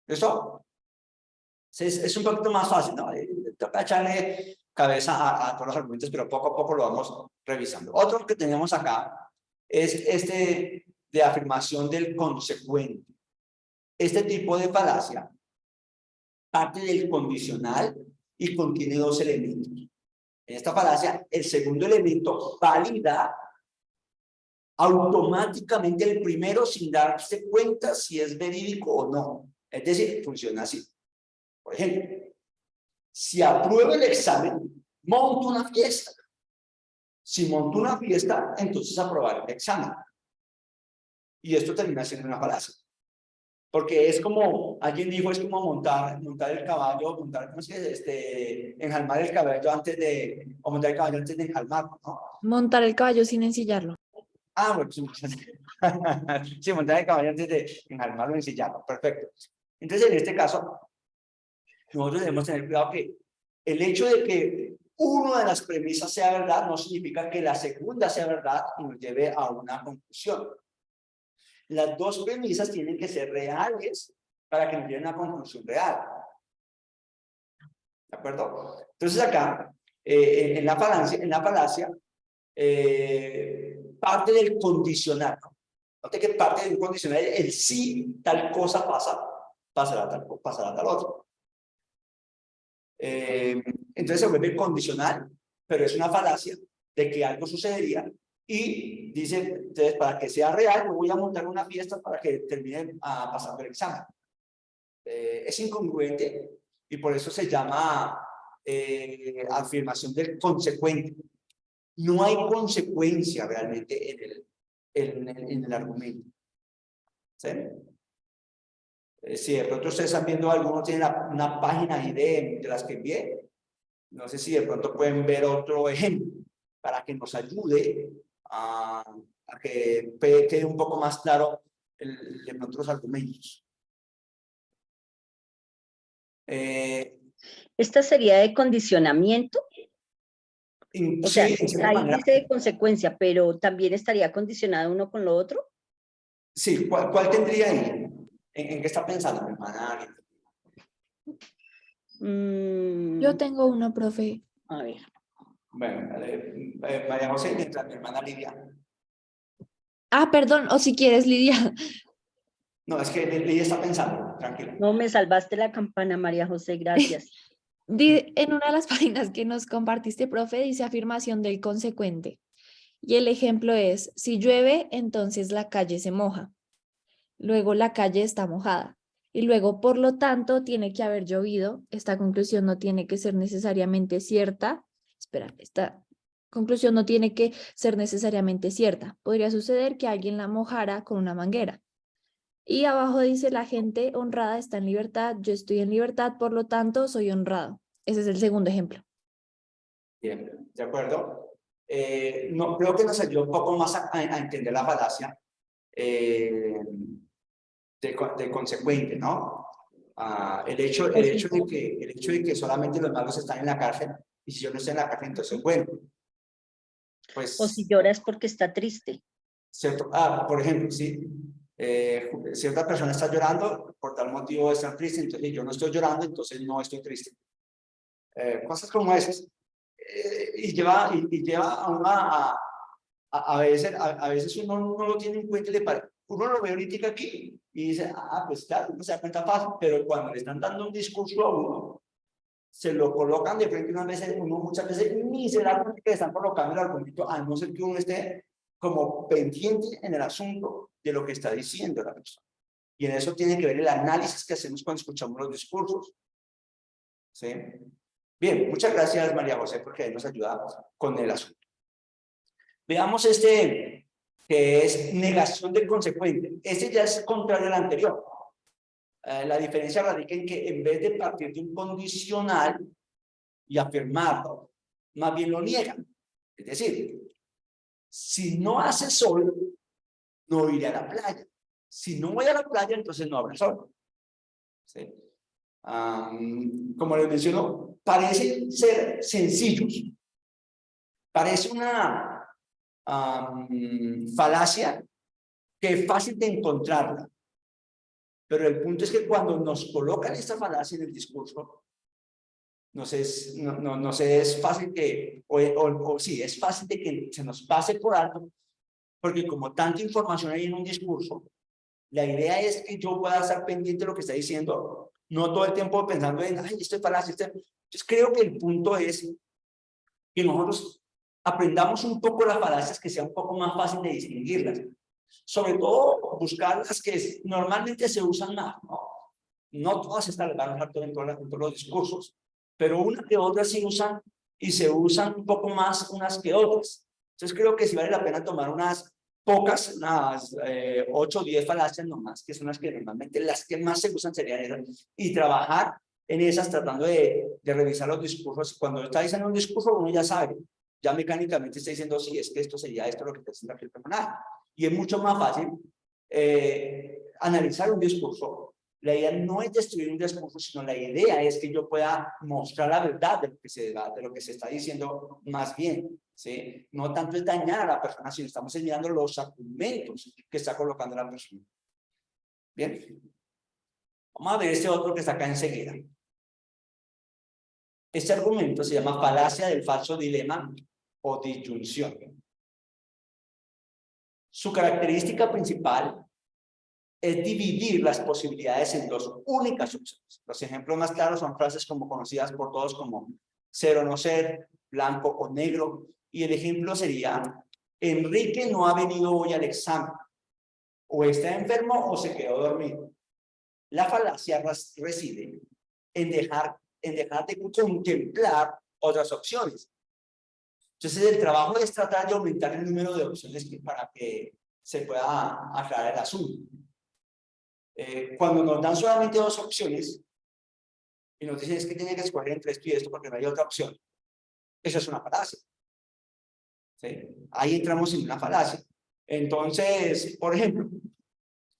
¿Listo? Es un poquito más fácil, ¿no? Toca echarle cabeza a todos los argumentos, pero poco a poco lo vamos revisando. Otro que tenemos acá es este de afirmación del consecuente. Este tipo de falacia parte del condicional y contiene dos elementos. En esta falacia, el segundo elemento valida automáticamente el primero sin darse cuenta si es verídico o no. Es decir, funciona así. Por ejemplo, si apruebo el examen, monto una fiesta. Si monto una fiesta, entonces aprobaré el examen. Y esto termina siendo una falacia. Porque es como, alguien dijo, es como montar el caballo, ¿cómo se dice? Enjalmar el caballo antes de, o montar el caballo antes de enjalmarlo, ¿no? Montar el caballo sin ensillarlo. Bueno, sí, montar el caballo antes de enjalmarlo, ensillarlo, perfecto. Entonces, en este caso, nosotros debemos tener cuidado que el hecho de que una de las premisas sea verdad no significa que la segunda sea verdad y nos lleve a una conclusión. Las dos premisas tienen que ser reales para que nos lleven a una conclusión real. ¿De acuerdo? Entonces acá, en la falacia, parte del condicional. Note que parte del condicional, el sí, tal cosa pasará tal otro. Entonces se vuelve condicional, pero es una falacia de que algo sucedería. Y dice, entonces, para que sea real, me voy a montar una fiesta para que termine pasando el examen. Es incongruente y por eso se llama afirmación del consecuente. No hay consecuencia realmente en el argumento. ¿Sí? Si de pronto ustedes están viendo alguno tiene una página ahí de las que envié, no sé si de pronto pueden ver otro ejemplo para que nos ayude a que quede un poco más claro de pronto los argumentos. ¿Esta sería de condicionamiento? O sea, Sí, en cierta ahí manera. dice de consecuencia, pero ¿también estaría condicionado uno con lo otro? Sí, ¿cuál tendría ahí? ¿En qué está pensando, mi hermana? Yo tengo uno, profe. A ver. Bueno, María José, mientras mi hermana Lidia. Ah, perdón, o si quieres, Lidia. No, es que Lidia está pensando, tranquila. No, me salvaste la campana, María José, gracias. En una de las páginas que nos compartiste, profe, dice afirmación del consecuente. Y el ejemplo es, si llueve, entonces la calle se moja. Luego la calle está mojada. Y luego, por lo tanto, tiene que haber llovido. Esta conclusión no tiene que ser necesariamente cierta. Espera, esta conclusión no tiene que ser necesariamente cierta. Podría suceder que alguien la mojara con una manguera. Y abajo dice, la gente honrada está en libertad. Yo estoy en libertad, por lo tanto, soy honrado. Ese es el segundo ejemplo. Bien, ¿de acuerdo? No, creo que nos ayuda un poco más a entender la falacia de consecuente, ¿no? El hecho de que solamente los malos están en la cárcel, y si yo no estoy en la cárcel, entonces bueno. Pues, O si llora es porque está triste. ¿cierto? Por ejemplo, sí. Cierta persona está llorando, por tal motivo está triste, entonces yo no estoy llorando, entonces no estoy triste. Cosas como esas. Y lleva a veces uno no lo tiene en cuenta, uno lo ve ahorita aquí y dice, pues claro, uno se da cuenta fácil, pero cuando le están dando un discurso a uno, se lo colocan de frente uno muchas veces ni se da cuenta que le están colocando el argumento, a no ser que uno esté como pendiente en el asunto de lo que está diciendo la persona. Y en eso tiene que ver el análisis que hacemos cuando escuchamos los discursos. ¿Sí? Bien, muchas gracias María José porque ahí nos ayuda con el asunto. Veamos que es negación del consecuente. Este ya es contrario al anterior. La diferencia radica en que en vez de partir de un condicional y afirmarlo, más bien lo niegan. Es decir, si no hace sol, no iré a la playa. Si no voy a la playa, entonces no habrá sol. ¿Sí? Como les menciono, parecen ser sencillos. Parece una falacia que es fácil de encontrarla. Pero el punto es que cuando nos colocan esta falacia en el discurso, es fácil que, sí, es fácil de que se nos pase por alto, porque como tanta información hay en un discurso, la idea es que yo pueda estar pendiente de lo que está diciendo, no todo el tiempo pensando en, ay, esto es falacia. Entonces creo que el punto es que nosotros aprendamos un poco las falacias, que sea un poco más fácil de distinguirlas. Sobre todo buscar las que normalmente se usan más, ¿no? No todas estas van a usar en todos los discursos, pero una que otras sí usan y se usan un poco más unas que otras. Entonces creo que sí vale la pena tomar unas pocas, unas 8 o 10 falacias nomás, que son las que normalmente las que más se usan serían esas, y trabajar en esas tratando de revisar los discursos. Cuando está diciendo un discurso uno ya sabe, ya mecánicamente está diciendo, sí, es que esto sería esto lo que está diciendo aquí el personaje. Y es mucho más fácil analizar un discurso. La idea no es destruir un discurso, sino la idea es que yo pueda mostrar la verdad de lo que se está diciendo más bien. ¿Sí? No tanto es dañar a la persona, sino estamos enseñando los argumentos que está colocando la persona. Bien. Vamos a ver este otro que está acá enseguida. Este argumento se llama falacia del falso dilema o disyunción. Su característica principal es dividir las posibilidades en dos únicas opciones. Los ejemplos más claros son frases como conocidas por todos como ser o no ser, blanco o negro. Y el ejemplo sería, Enrique no ha venido hoy al examen. O está enfermo o se quedó dormido. La falacia reside en dejar de contemplar otras opciones. Entonces, el trabajo es tratar de aumentar el número de opciones para que se pueda aclarar el asunto. Cuando nos dan solamente dos opciones y nos dicen es que tienen que escoger entre esto y esto porque no hay otra opción, eso es una falacia. ¿Sí? Ahí entramos en una falacia. Entonces, por ejemplo,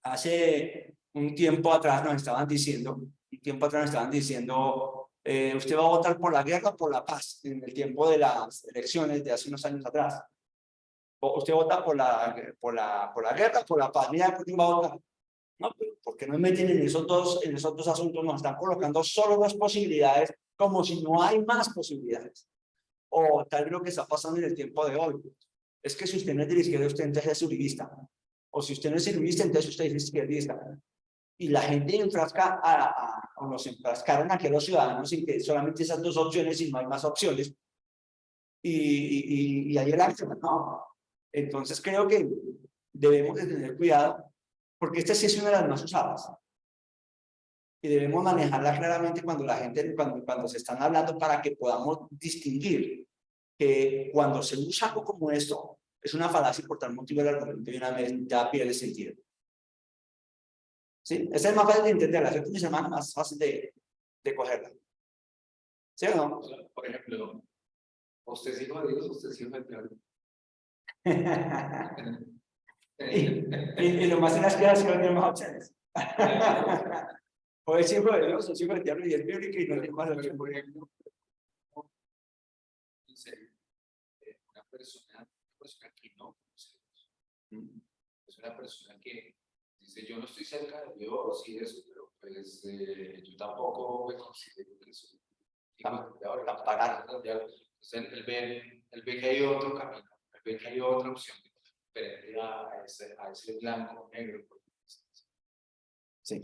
Hace un tiempo atrás nos estaban diciendo, usted va a votar por la guerra o por la paz en el tiempo de las elecciones de hace unos años atrás. O usted vota por la guerra o por la paz. Mira, ¿por quién va a votar? No, ¿por qué no meten en esos dos asuntos? Nos están colocando solo dos posibilidades, como si no hay más posibilidades. O tal vez lo que está pasando en el tiempo de hoy es que si usted no es de la izquierda, usted entonces es uribista. O si usted no es uribista, entonces usted es izquierdista. Y la gente enfrasca o nos enfrascaron aquí a los ciudadanos en que solamente esas dos opciones y no hay más opciones. Y ahí el acto, no. Entonces creo que debemos de tener cuidado, porque esta sí es una de las más usadas. Y debemos manejarla claramente cuando la gente, cuando se están hablando, para que podamos distinguir que cuando se usa algo como esto, es una falacia y por tal motivo el argumento de una vez ya pierde sentido. ¿Sí? Esta es más fácil de entenderla, es una semana más fácil de cogerla. ¿Sí o no? Por ejemplo, usted es hijo de Dios, usted es hijo del diablo. y lo más en las clases que no tenemos opciones. O es hijo de Dios, o es hijo del diablo, y es bíblico y no tenemos más opciones. Por ejemplo, una persona que no conoce a Dios. Es una persona que dice, yo no estoy cerca de Dios y eso, pero pues yo tampoco me considero que soy hijo de ahora, él ve que hay otro camino, él ve que hay otra opción diferente a ese blanco negro. Sí.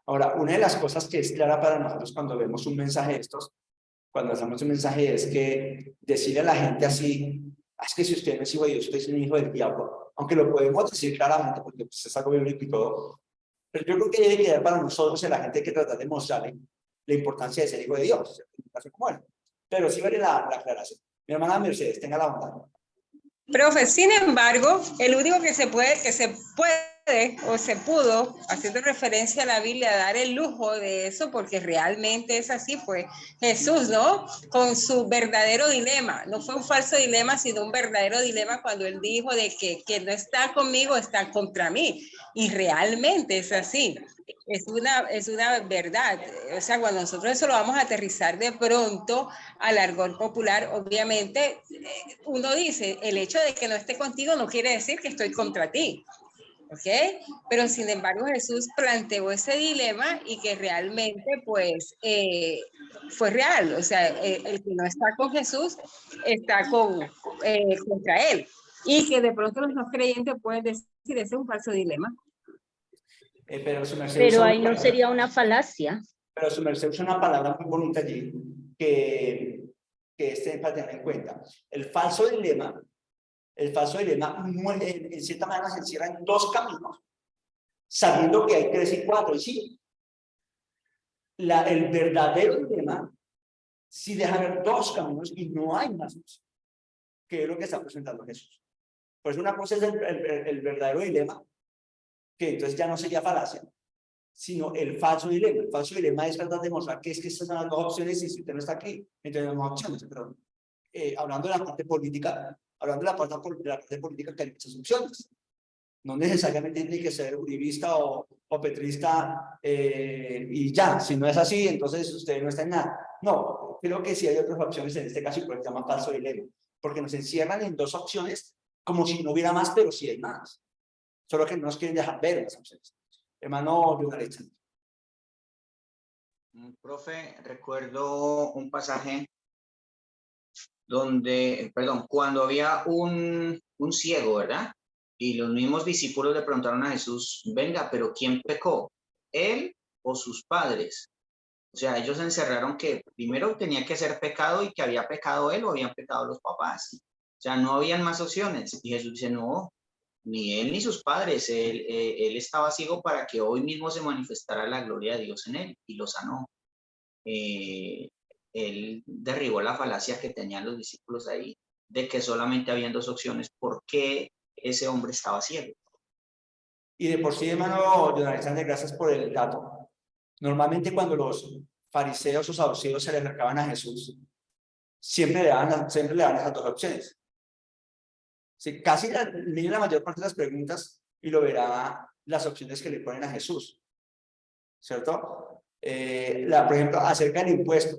Ahora, una de las cosas que es clara para nosotros cuando vemos un mensaje de estos, cuando hacemos un mensaje, es que decirle a la gente así, es que si usted no es hijo de Dios, usted es un hijo del diablo, aunque lo podemos decir claramente porque pues, es algo bíblico y todo, pero yo creo que debe quedar para nosotros y la gente que trata de mostrarle la importancia de ser hijo de Dios, como él. Pero sí vale la aclaración. Mi hermana Mercedes, tenga la bondad. Profe, sin embargo, el único que se puede o se pudo, haciendo referencia a la Biblia, dar el lujo de eso, porque realmente es así, fue Jesús, ¿no? Con su verdadero dilema. No fue un falso dilema, sino un verdadero dilema cuando él dijo de que no está conmigo, está contra mí. Y realmente es así. Es una verdad. O sea, cuando nosotros eso lo vamos a aterrizar de pronto al argot popular, obviamente uno dice, el hecho de que no esté contigo no quiere decir que estoy contra ti. ¿Ok? Pero sin embargo Jesús planteó ese dilema y que realmente pues fue real. O sea, el que no está con Jesús está contra él. Y que de pronto los no creyentes pueden decir, ese es un falso dilema. Pero ahí no sería una falacia. Pero su merced usa una palabra muy bonita allí que es para tener en cuenta. El falso dilema en cierta manera se encierra en dos caminos, sabiendo que hay 3 y 4. Y sí, el verdadero dilema sí deja ver dos caminos y no hay más, que es lo que está presentando Jesús. Pues una cosa es el verdadero dilema, que entonces ya no sería falacia, sino el falso dilema. El falso dilema es tratar de mostrar que es que estas son las dos opciones y si usted no está aquí, entonces no hay opciones. Pero hablando de la parte política, que hay muchas opciones. No necesariamente tiene que ser uribista o petrista y ya. Si no es así, entonces usted no está en nada. No, creo que sí hay otras opciones en este caso y por eso se llama falso dilema. Porque nos encierran en dos opciones como si no hubiera más, pero sí hay más. Solo que no nos quieren dejar ver las opciones. Hermano Lugarecha. Profe, recuerdo un pasaje donde, cuando había un ciego, ¿verdad? Y los mismos discípulos le preguntaron a Jesús, venga, pero ¿quién pecó? ¿Él o sus padres? O sea, ellos encerraron que primero tenía que ser pecado y que había pecado él o habían pecado los papás. O sea, no habían más opciones. Y Jesús dice, no, ni él ni sus padres. Él estaba ciego para que hoy mismo se manifestara la gloria de Dios en él y lo sanó. Él derribó la falacia que tenían los discípulos ahí, de que solamente habían dos opciones, ¿por qué ese hombre estaba ciego? Y de por sí, hermano Alexander, gracias por el dato. Normalmente cuando los fariseos o saduceos se le acercaban a Jesús, siempre le daban esas dos opciones. Sí, casi la mayor parte de las preguntas y lo verá las opciones que le ponen a Jesús, ¿cierto? Por ejemplo, acerca del impuesto.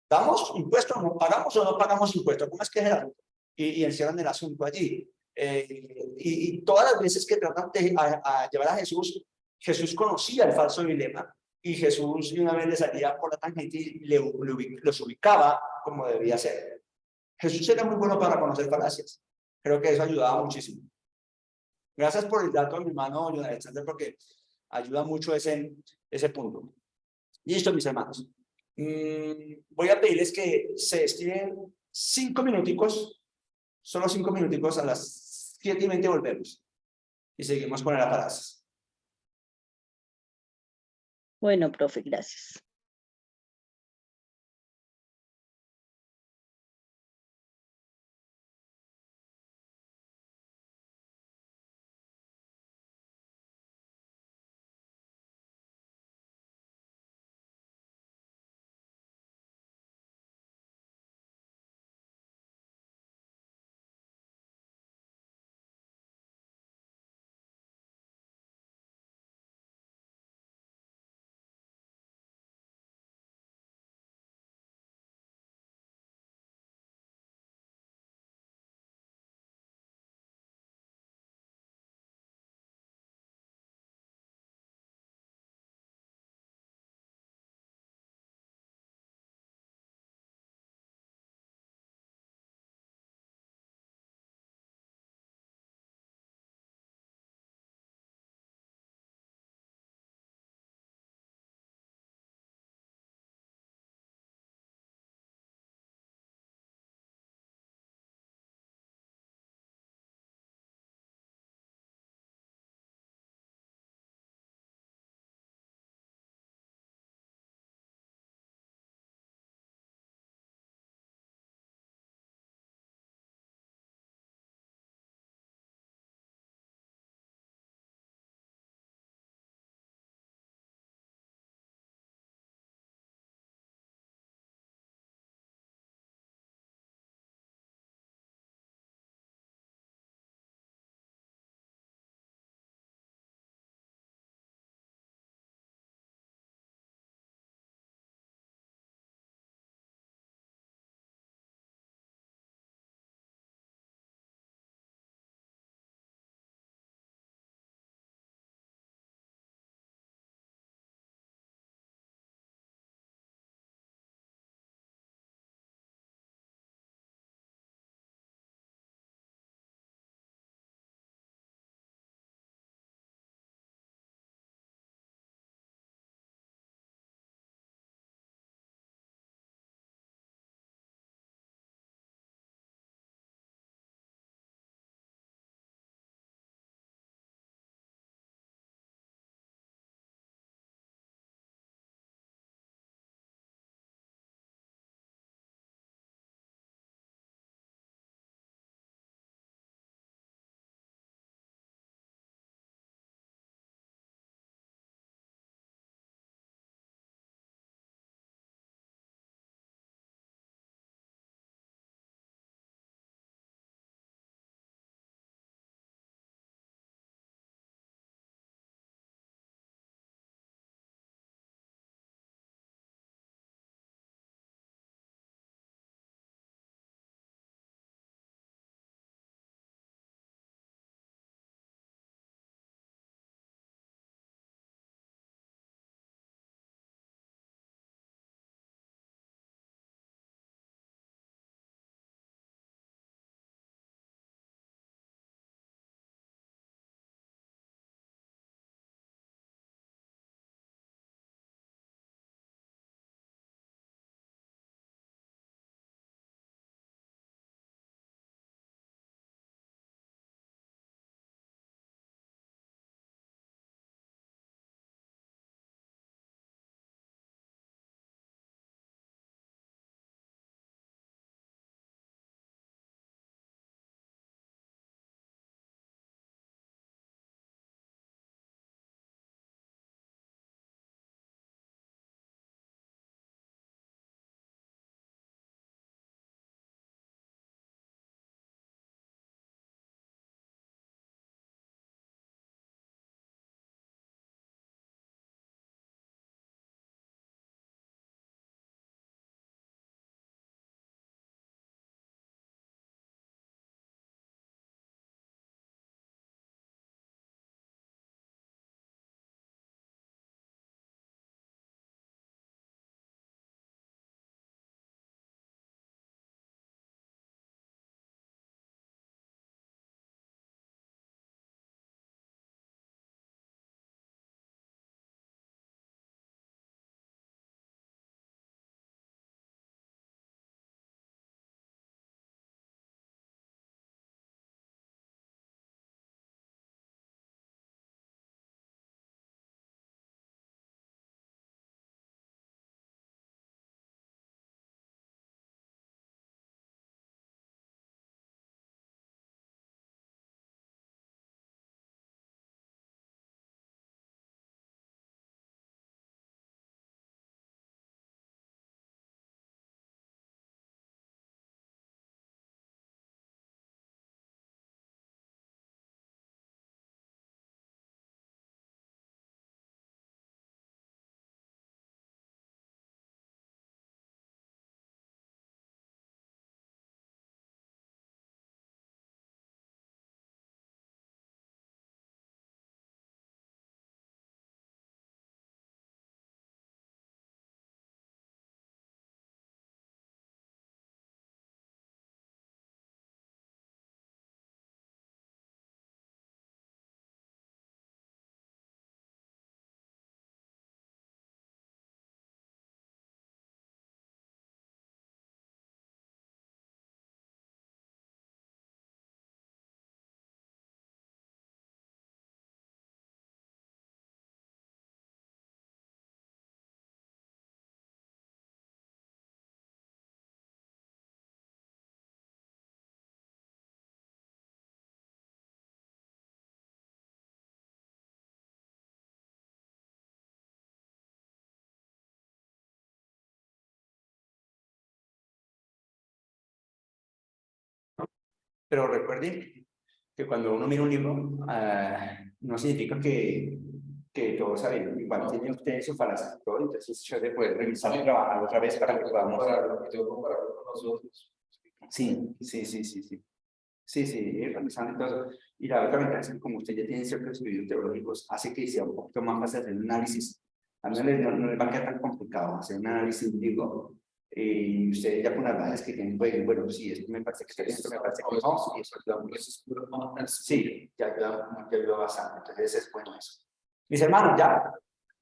¿Damos impuesto? ¿No pagamos o no pagamos impuesto? ¿Cómo es que es el asunto? Y encierran el asunto allí. Y todas las veces que tratan de a llevar a Jesús, Jesús conocía el falso dilema y Jesús una vez le salía por la tangente y los ubicaba como debía ser. Jesús era muy bueno para conocer falacias. Creo que eso ayudaba muchísimo. Gracias por el dato, mi hermano John Alexander, porque ayuda mucho ese punto. Listo, mis hermanos. Voy a pedirles que se destinen 5 minuticos, solo 5 minuticos, a las 7:20 volvemos. Y seguimos con el aparato. Bueno, profe, gracias. Pero recuerden que cuando uno mira un libro, no significa que todo está bien. Igual tiene usted su falacia, todo, entonces es chévere poder revisar y trabajar otra vez para que podamos... Sí, sí, sí, sí, sí. Sí, sí, ir revisando y todo. Y la otra ventaja es que como usted ya tiene ciertos estudios teológicos, hace que sea un poquito más fácil hacer un análisis. A mí no les va a quedar tan complicado hacer un análisis, digo, y ustedes ya con las bases que tienen, pues, bueno, sí, esto me parece que está bien, esto me parece que no, y eso es puro, sí, ya ayuda bastante, entonces es bueno eso. Mis hermanos, ya,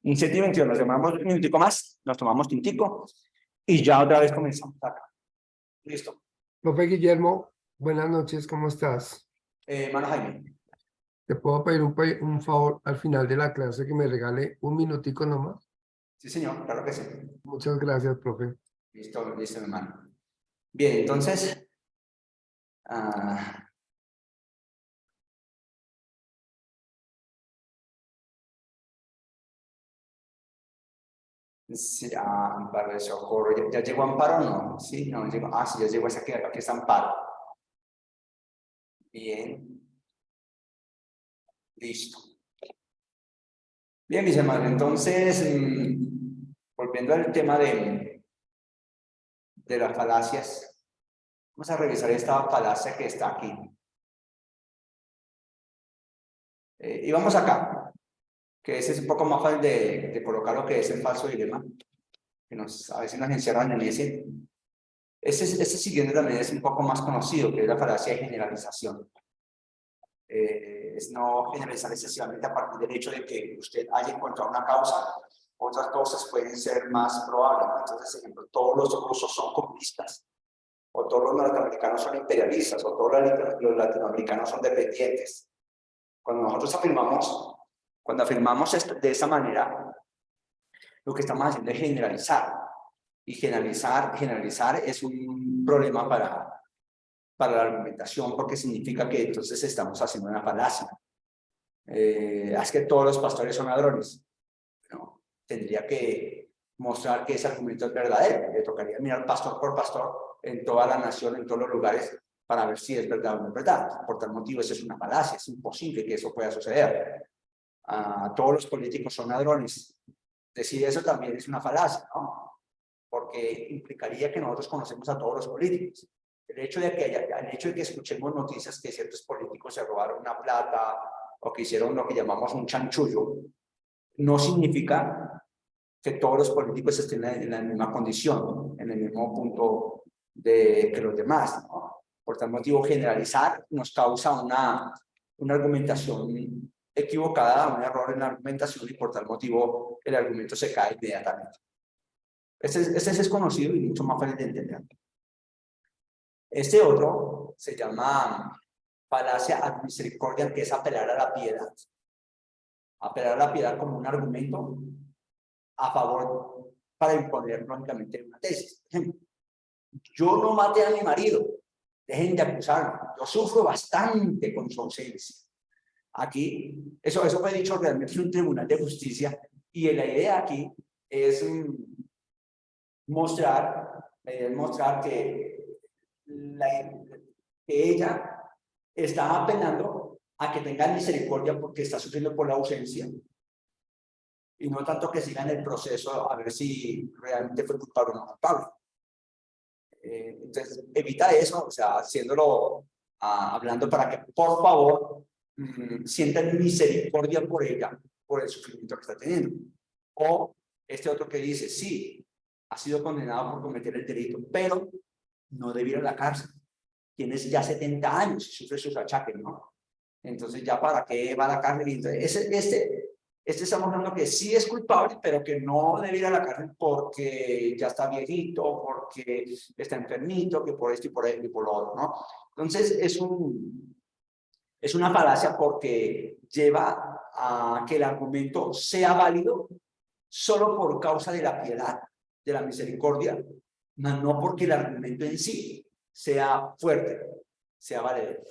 un 7:21, nos demoramos un minutico más, nos tomamos tintico, y ya otra vez comenzamos acá. Listo. Profe Guillermo, buenas noches, ¿cómo estás? Mano Jaime. ¿Te puedo pedir un favor al final de la clase que me regale un minutico nomás? Sí, señor, claro que sí. Muchas gracias, profe. Listo, listo, mi hermano. Bien, entonces, sí, Amparo de Socorro, ¿ya llegó Amparo o no? Sí, no, llegó, sí, ya llegó esa aquí está Amparo. Bien. Listo. Bien, mis hermanos, entonces, volviendo al tema de las falacias, vamos a revisar esta falacia que está aquí. Y vamos acá, que ese es un poco más fácil de colocar lo que es el falso dilema, que a veces nos encierran en ese. Este siguiente también es un poco más conocido, que es la falacia de generalización. Es no generalizar excesivamente a partir del hecho de que usted haya encontrado una causa, otras cosas pueden ser más probables. Entonces, por ejemplo, todos los rusos son comunistas, o todos los norteamericanos son imperialistas, o todos los latinoamericanos son dependientes. Cuando nosotros afirmamos esto de esa manera, lo que estamos haciendo es generalizar. Y generalizar es un problema para la argumentación, porque significa que entonces estamos haciendo una falacia. Es que todos los pastores son ladrones. No, tendría que mostrar que ese argumento es verdadero. Le tocaría mirar pastor por pastor en toda la nación, en todos los lugares, para ver si es verdad o no es verdad. Por tal motivo, eso es una falacia. Es imposible que eso pueda suceder. Todos los políticos son ladrones. Decir eso también es una falacia, ¿no? Porque implicaría que nosotros conocemos a todos los políticos. El hecho de que escuchemos noticias que ciertos políticos se robaron una plata o que hicieron lo que llamamos un chanchullo, no significa que todos los políticos estén en la misma condición, en el mismo punto que los demás, ¿no? Por tal motivo, generalizar nos causa una argumentación equivocada, un error en la argumentación, y por tal motivo el argumento se cae inmediatamente. Este es conocido y mucho más fácil de entender. Este otro se llama falacia ad misericordia, que es apelar a la piedad. Apelar a la piedad como un argumento a favor para imponer lógicamente una tesis. Por ejemplo, yo no maté a mi marido, dejen de acusarme, yo sufro bastante con su ausencia. Aquí, eso fue dicho realmente en un tribunal de justicia, y la idea aquí es mostrar que ella está apelando a que tenga misericordia porque está sufriendo por la ausencia, y no tanto que siga en el proceso a ver si realmente fue culpable o no culpable. Entonces, evita eso, o sea, haciéndolo, hablando para que, por favor, sientan misericordia por ella, por el sufrimiento que está teniendo. O este otro que dice, sí, ha sido condenado por cometer el delito, pero no debe ir a la cárcel. Tienes ya 70 años y sufre sus achaques, ¿no? Entonces, ¿ya para qué va a la cárcel? Entonces, estamos hablando que sí es culpable, pero que no debe ir a la cárcel porque ya está viejito, porque está enfermito, que por esto y por esto y por lo otro, ¿no? Entonces, es una falacia porque lleva a que el argumento sea válido solo por causa de la piedad, de la misericordia, no porque el argumento en sí sea fuerte, sea valedero.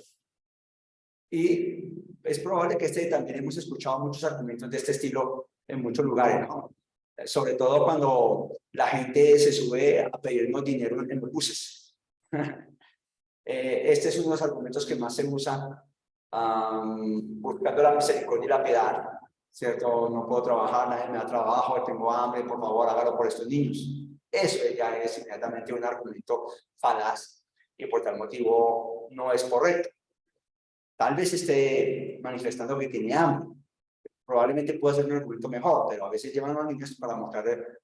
Y es probable que también hemos escuchado muchos argumentos de este estilo en muchos lugares, ¿no? Sobre todo cuando la gente se sube a pedirnos dinero en los buses. Este es uno de los argumentos que más se usan, buscando la misericordia y la piedad, ¿cierto? No puedo trabajar, nadie me da trabajo, tengo hambre, por favor, hágalo por estos niños. Eso ya es inmediatamente un argumento falaz y por tal motivo no es correcto. Tal vez esté manifestando que tiene hambre. Probablemente pueda ser un argumento mejor, pero a veces llevan a los niños para mostrar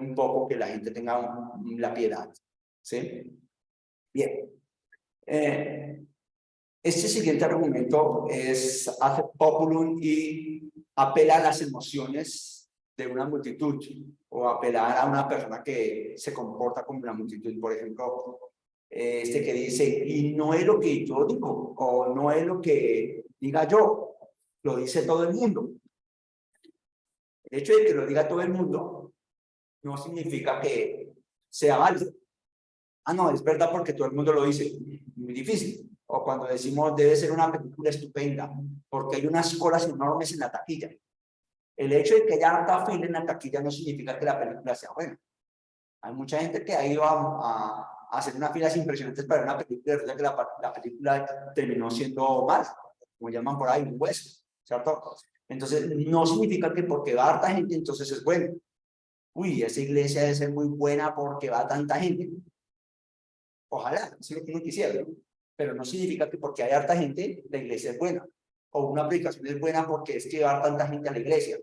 un poco que la gente tenga la piedad. ¿Sí? Bien. Este siguiente argumento hace populum y apela a las emociones de una multitud o apelar a una persona que se comporta como una multitud. Por ejemplo, este que dice, y no es lo que yo digo o no es lo que diga yo, lo dice todo el mundo. El hecho de que lo diga todo el mundo no significa que sea válido. Ah, no, es verdad porque todo el mundo lo dice. Muy difícil. O cuando decimos debe ser una película estupenda porque hay unas colas enormes en la taquilla. El hecho de que haya harta fila en la taquilla no significa que la película sea buena. Hay mucha gente que ha ido a hacer unas filas impresionantes para una película, y que la película terminó siendo mal, como llaman por ahí, un hueso, ¿cierto? Entonces, no significa que porque va harta gente, entonces es bueno. Uy, esa iglesia debe ser muy buena porque va tanta gente. Ojalá, eso es lo que uno quisiera, ¿no? Pero no significa que porque hay harta gente, la iglesia es buena. O una predicación es buena porque es que va tanta gente a la iglesia.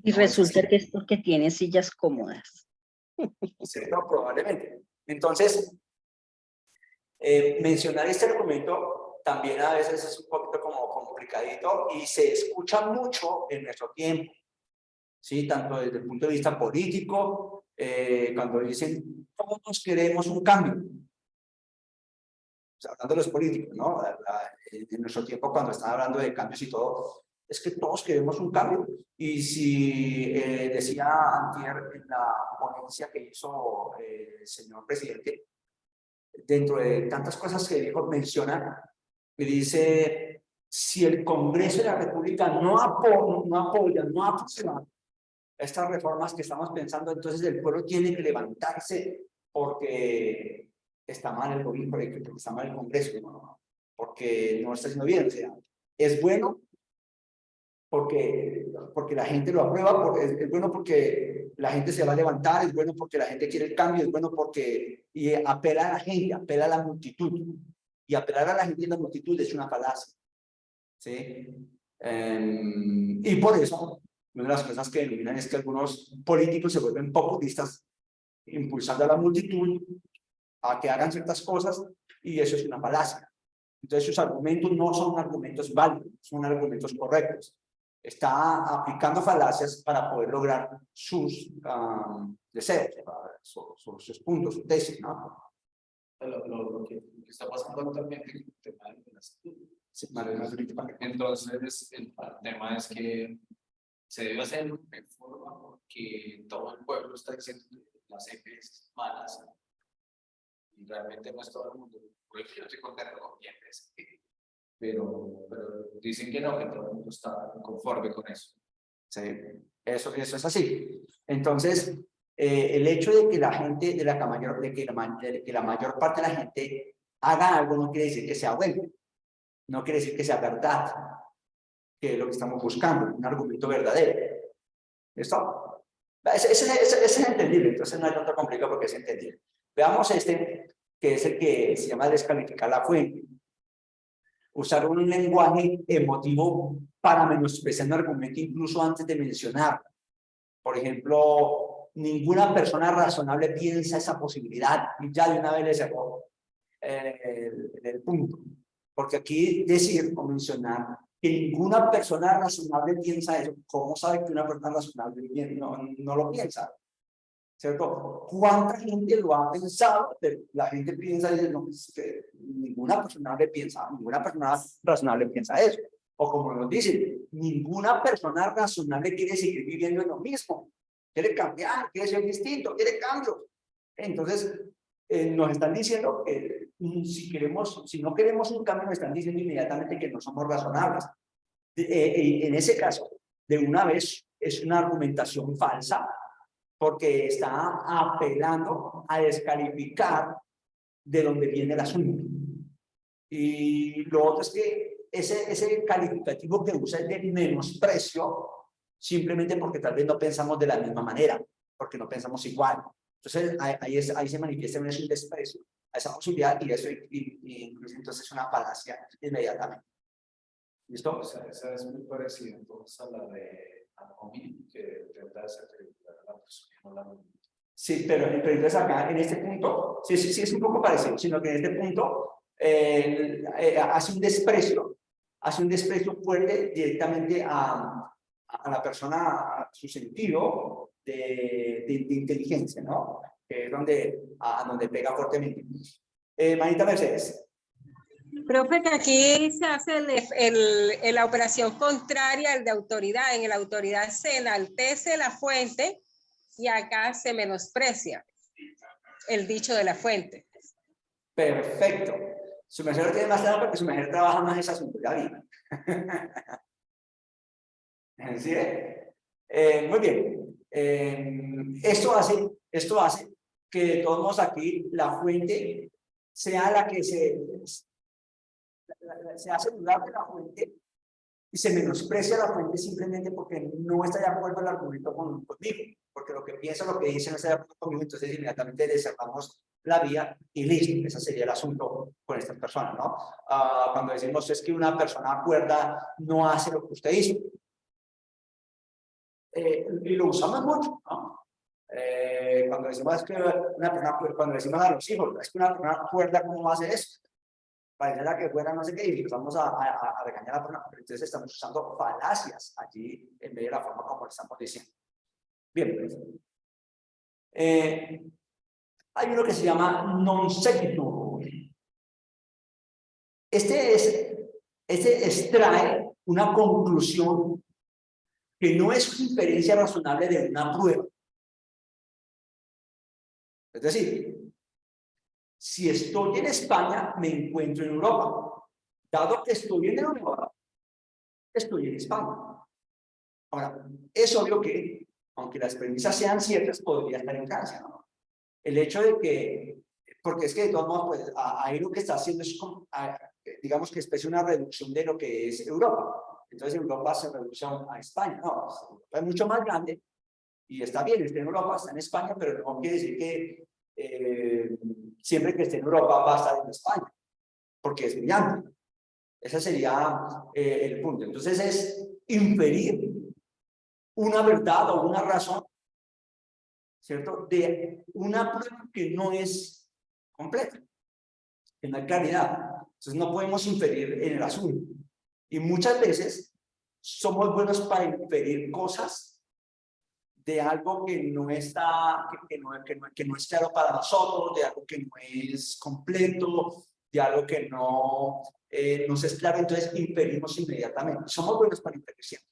Y No, resulta que es porque tiene sillas cómodas. Sí, no, probablemente. Entonces, mencionar este argumento también a veces es un poquito como complicadito y se escucha mucho en nuestro tiempo, ¿sí? Tanto desde el punto de vista político, cuando dicen, todos queremos un cambio. O sea, hablando de los políticos, ¿no? En nuestro tiempo, cuando están hablando de cambios y todo, es que todos queremos un cambio. Y si decía antier en la ponencia que hizo el señor presidente, dentro de tantas cosas que dijo, menciona, me dice, si el Congreso de la República no apoya estas reformas que estamos pensando, entonces el pueblo tiene que levantarse porque está mal el gobierno, porque está mal el Congreso, ¿no? Porque no está haciendo bien. O sea, es bueno porque la gente lo aprueba, es bueno porque la gente se va a levantar, es bueno porque la gente quiere el cambio, es bueno porque apela a la gente, apela a la multitud. Y apelar a la gente y la multitud es una falacia. ¿Sí? Y por eso, una de las cosas que denominan es que algunos políticos se vuelven populistas, impulsando a la multitud a que hagan ciertas cosas, y eso es una falacia. Entonces sus argumentos no son argumentos válidos, son argumentos correctos. Está aplicando falacias para poder lograr sus deseos, sus puntos, sus tesis, ¿no? Lo que está pasando actualmente con el tema de la salud. Entonces, el tema es que se debe hacer de forma porque todo el pueblo está diciendo que las EPS malas y realmente no es todo el mundo. Porque yo estoy contento con mi EPS, pero dicen que no, que todo el mundo está conforme con eso. Sí, eso es así. Entonces, el hecho de que la gente, de que la mayor parte de la gente haga algo no quiere decir que sea bueno, no quiere decir que sea verdad, que es lo que estamos buscando, un argumento verdadero. ¿Listo? Ese es entendible, entonces no hay tanto complicado porque es entendible. Veamos este, que es el que se llama descalificar la fuente. Usar un lenguaje emotivo para menospreciar un argumento incluso antes de mencionarlo. Por ejemplo, ninguna persona razonable piensa esa posibilidad y ya de una vez le cerró el punto. Porque aquí decir o mencionar que ninguna persona razonable piensa eso, ¿cómo sabe que una persona razonable no lo piensa? ¿Cierto? ¿Cuánta gente lo ha pensado? La gente piensa y dice, no, es que ninguna persona razonable piensa eso. O como nos dicen, ninguna persona razonable quiere seguir viviendo en lo mismo. Quiere cambiar, quiere ser distinto, quiere cambios. Entonces, nos están diciendo que si no queremos un cambio, nos están diciendo inmediatamente que no somos razonables. En ese caso, de una vez, es una argumentación falsa, porque está apelando a descalificar de dónde viene el asunto. Y lo otro es que ese calificativo que usa es de menosprecio, simplemente porque tal vez no pensamos de la misma manera, porque no pensamos igual. Entonces, ahí se manifiesta un desprecio a esa posibilidad y eso incluso entonces es una falacia inmediatamente. ¿Listo? O sea, esa es muy parecida entonces a la de Alcomín, que trata de sacrificar a la persona, no la misma. Sí, pero entonces acá en este punto, sí es un poco parecido, sino que en este punto hace un desprecio fuerte directamente a la persona, a su sentido de inteligencia, ¿no? Que es donde pega fuertemente. Manita Mercedes. Profe, que aquí se hace la operación contraria al de autoridad. En la autoridad se enaltece la fuente y acá se menosprecia el dicho de la fuente. Perfecto. Su merced lo tiene más claro porque su merced trabaja más ese asunto, ya vi. ¿Sí? Muy bien. Esto hace que de todos modos aquí la fuente sea la que se hace dudar de la fuente y se menosprecia la fuente simplemente porque no está de acuerdo el argumento conmigo, porque lo que piensa, lo que dice no está de acuerdo conmigo, entonces inmediatamente le cerramos la vía y listo. Ese sería el asunto con estas personas, ¿no? Cuando decimos es que una persona cuerda no hace lo que usted hizo. Y lo usamos mucho, ¿no? Cuando decimos es que una persona, cuando decimos a los hijos, es que una persona cuerda, ¿cómo va a hacer eso? Parece que fuera no sé qué, y empezamos a regañar a la persona, pero entonces estamos usando falacias allí en medio de la forma como le estamos diciendo. Bien, pues. Hay uno que se llama non sequitur. Este extrae una conclusión que no es una inferencia razonable de una prueba. Es decir, si estoy en España, me encuentro en Europa. Dado que estoy en Europa, estoy en España. Ahora, es obvio que, aunque las premisas sean ciertas, podría estar en Francia, ¿no? El hecho de que, porque es que de todos modos, pues, ahí lo que está haciendo es, digamos que es una reducción de lo que es Europa. Entonces Europa se reduce a España. No, Europa es mucho más grande y está bien, está en Europa, está en España, pero no quiere decir que siempre que esté en Europa va a estar en España, porque es muy amplio. Ese sería el punto. Entonces es inferir una verdad o una razón, ¿cierto? De una prueba que no es completa, que no hay claridad. Entonces no podemos inferir en el asunto. Y muchas veces somos buenos para inferir cosas de algo que no está, que no es claro para nosotros, de algo que no es completo, de algo que no nos es claro, entonces inferimos inmediatamente. Somos buenos para inferir siempre.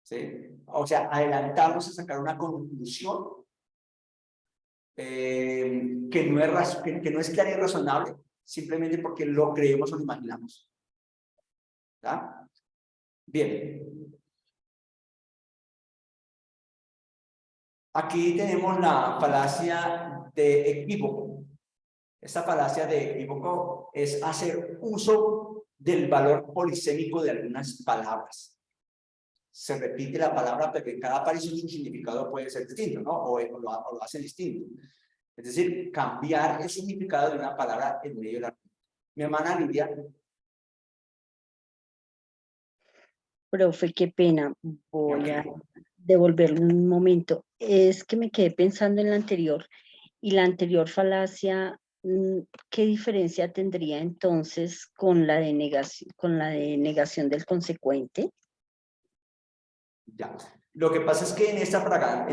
¿Sí? O sea, adelantarnos a sacar una conclusión que no es clara y razonable, simplemente porque lo creemos o lo imaginamos. ¿Está? Bien. Aquí tenemos la falacia de equívoco. Esta falacia de equívoco es hacer uso del valor polisémico de algunas palabras. Se repite la palabra, pero en cada aparición su significado puede ser distinto, ¿no? O lo hace distinto. Es decir, cambiar el significado de una palabra en medio de la... Mi hermana Lidia. Profe, qué pena. Voy a devolverle un momento. Es que me quedé pensando en la anterior. Y la anterior falacia, ¿qué diferencia tendría entonces con la de negación del consecuente? Ya. Lo que pasa es que en esta falacia,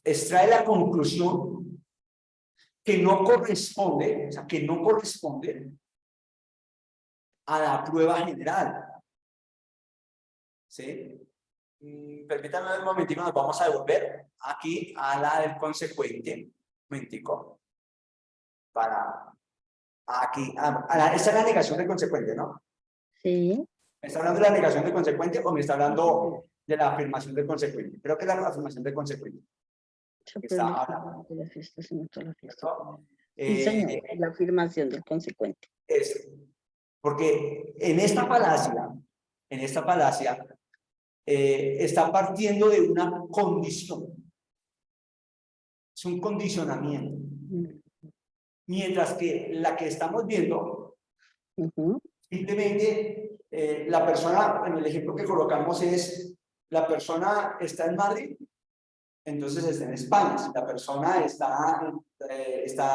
extrae la conclusión que no corresponde, o sea, que no corresponde a la prueba general. ¿Sí? Permítanme un momentito, nos vamos a devolver aquí a la del consecuente. Un momentico. Para aquí, esta es la negación del consecuente, ¿no? Sí. ¿Me está hablando de la negación del consecuente o me está hablando de la afirmación del consecuente. Creo que es la afirmación del consecuente. Que está hablando. De la fiesta, sino toda la fiesta. ¿Cierto? Sí, señor, la afirmación del consecuente. Porque en esta falacia, está partiendo de una condición. Es un condicionamiento. Mientras que la que estamos viendo, simplemente la persona, en el ejemplo que colocamos es, la persona está en Madrid, entonces está en España. Si la persona está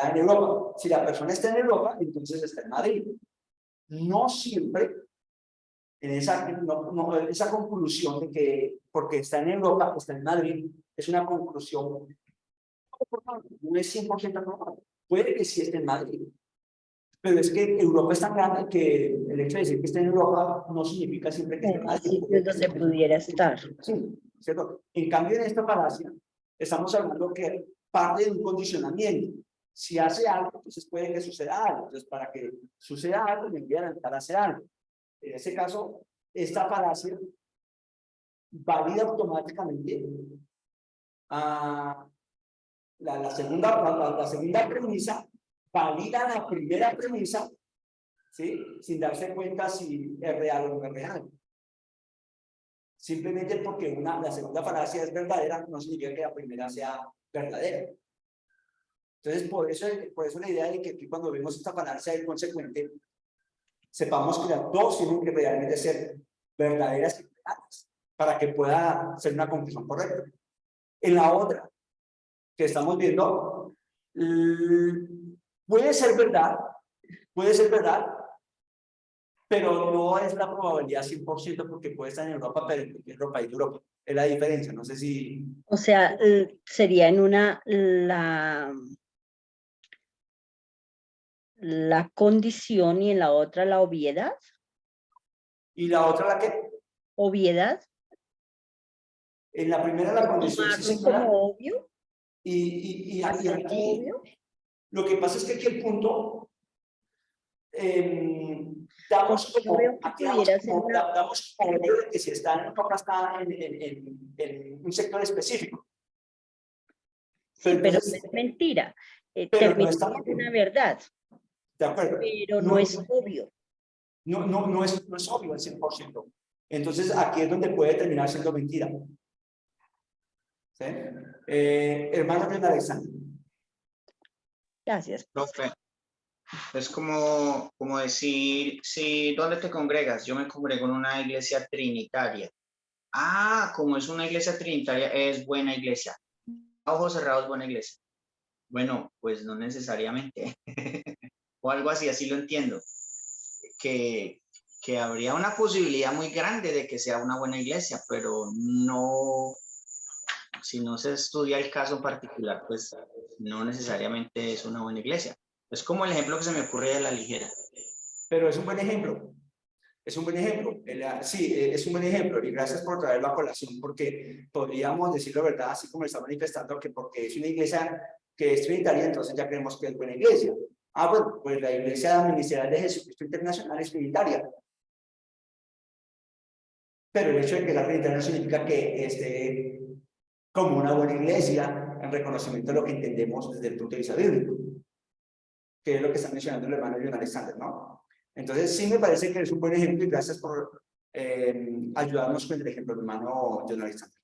en Europa, si la persona está en Europa, entonces está en Madrid. No siempre, en esa conclusión de que porque está en Europa, está en Madrid, es una conclusión, no es 100% probable. Puede que sí esté en Madrid, pero es que Europa es tan grande que el hecho de decir que esté en Europa no significa siempre que esté en Madrid. Es donde pudiera estar. Sí, ¿cierto? En cambio, en esta falacia, estamos hablando que parte de un condicionamiento. Si hace algo, entonces puede que suceda algo. Entonces, para que suceda algo, me envían para hacer algo. En ese caso, esta falacia valida automáticamente la segunda premisa, valida la primera premisa, ¿sí? Sin darse cuenta si es real o no es real. Simplemente porque la segunda falacia es verdadera, no significa que la primera sea verdadera. Entonces, por eso la idea de que aquí cuando vemos esta falacia del consecuente, sepamos que las dos tienen que realmente ser verdaderas y reales para que pueda ser una conclusión correcta. En la otra que estamos viendo, puede ser verdad, pero no es la probabilidad 100% porque puede estar en Europa, pero en cualquier otro país de Europa. Es la diferencia, no sé si... O sea, sería en una la condición y en la otra la obviedad. ¿Y la otra la qué? Obviedad. En la primera la condición sí, como obvio. Y aquí lo que pasa es que aquí el punto damos como de que si está en Europa está en un sector específico. Sí, pero es mentira. Termina siendo una verdad. De acuerdo. Pero no es obvio. No es obvio al 100%. Entonces aquí es donde puede terminar siendo mentira. ¿Sí? Hermano John Alexander. Gracias. Profe, es como decir, ¿dónde te congregas? Yo me congrego en una iglesia trinitaria. Ah, como es una iglesia trinitaria, es buena iglesia. Ojos cerrados, buena iglesia. Bueno, pues no necesariamente. O algo así, así lo entiendo. Que habría una posibilidad muy grande de que sea una buena iglesia, pero no, si no se estudia el caso en particular, pues no necesariamente es una buena iglesia. Es como el ejemplo que se me ocurre de la ligera. Pero es un buen ejemplo. Es un buen ejemplo. Sí, es un buen ejemplo. Y gracias por traerlo a colación, porque podríamos decirlo verdad, así como está manifestando, que porque es una iglesia que es trinitaria, entonces ya creemos que es buena iglesia. Ah, bueno, pues la Iglesia Ministerial de Jesucristo Internacional es trinitaria. Pero el hecho de que la trinitaria no significa que esté como una buena iglesia en reconocimiento de lo que entendemos desde el punto de vista bíblico, que es lo que está mencionando el hermano John Alexander, ¿no? Entonces sí me parece que es un buen ejemplo y gracias por ayudarnos con el ejemplo del hermano John Alexander.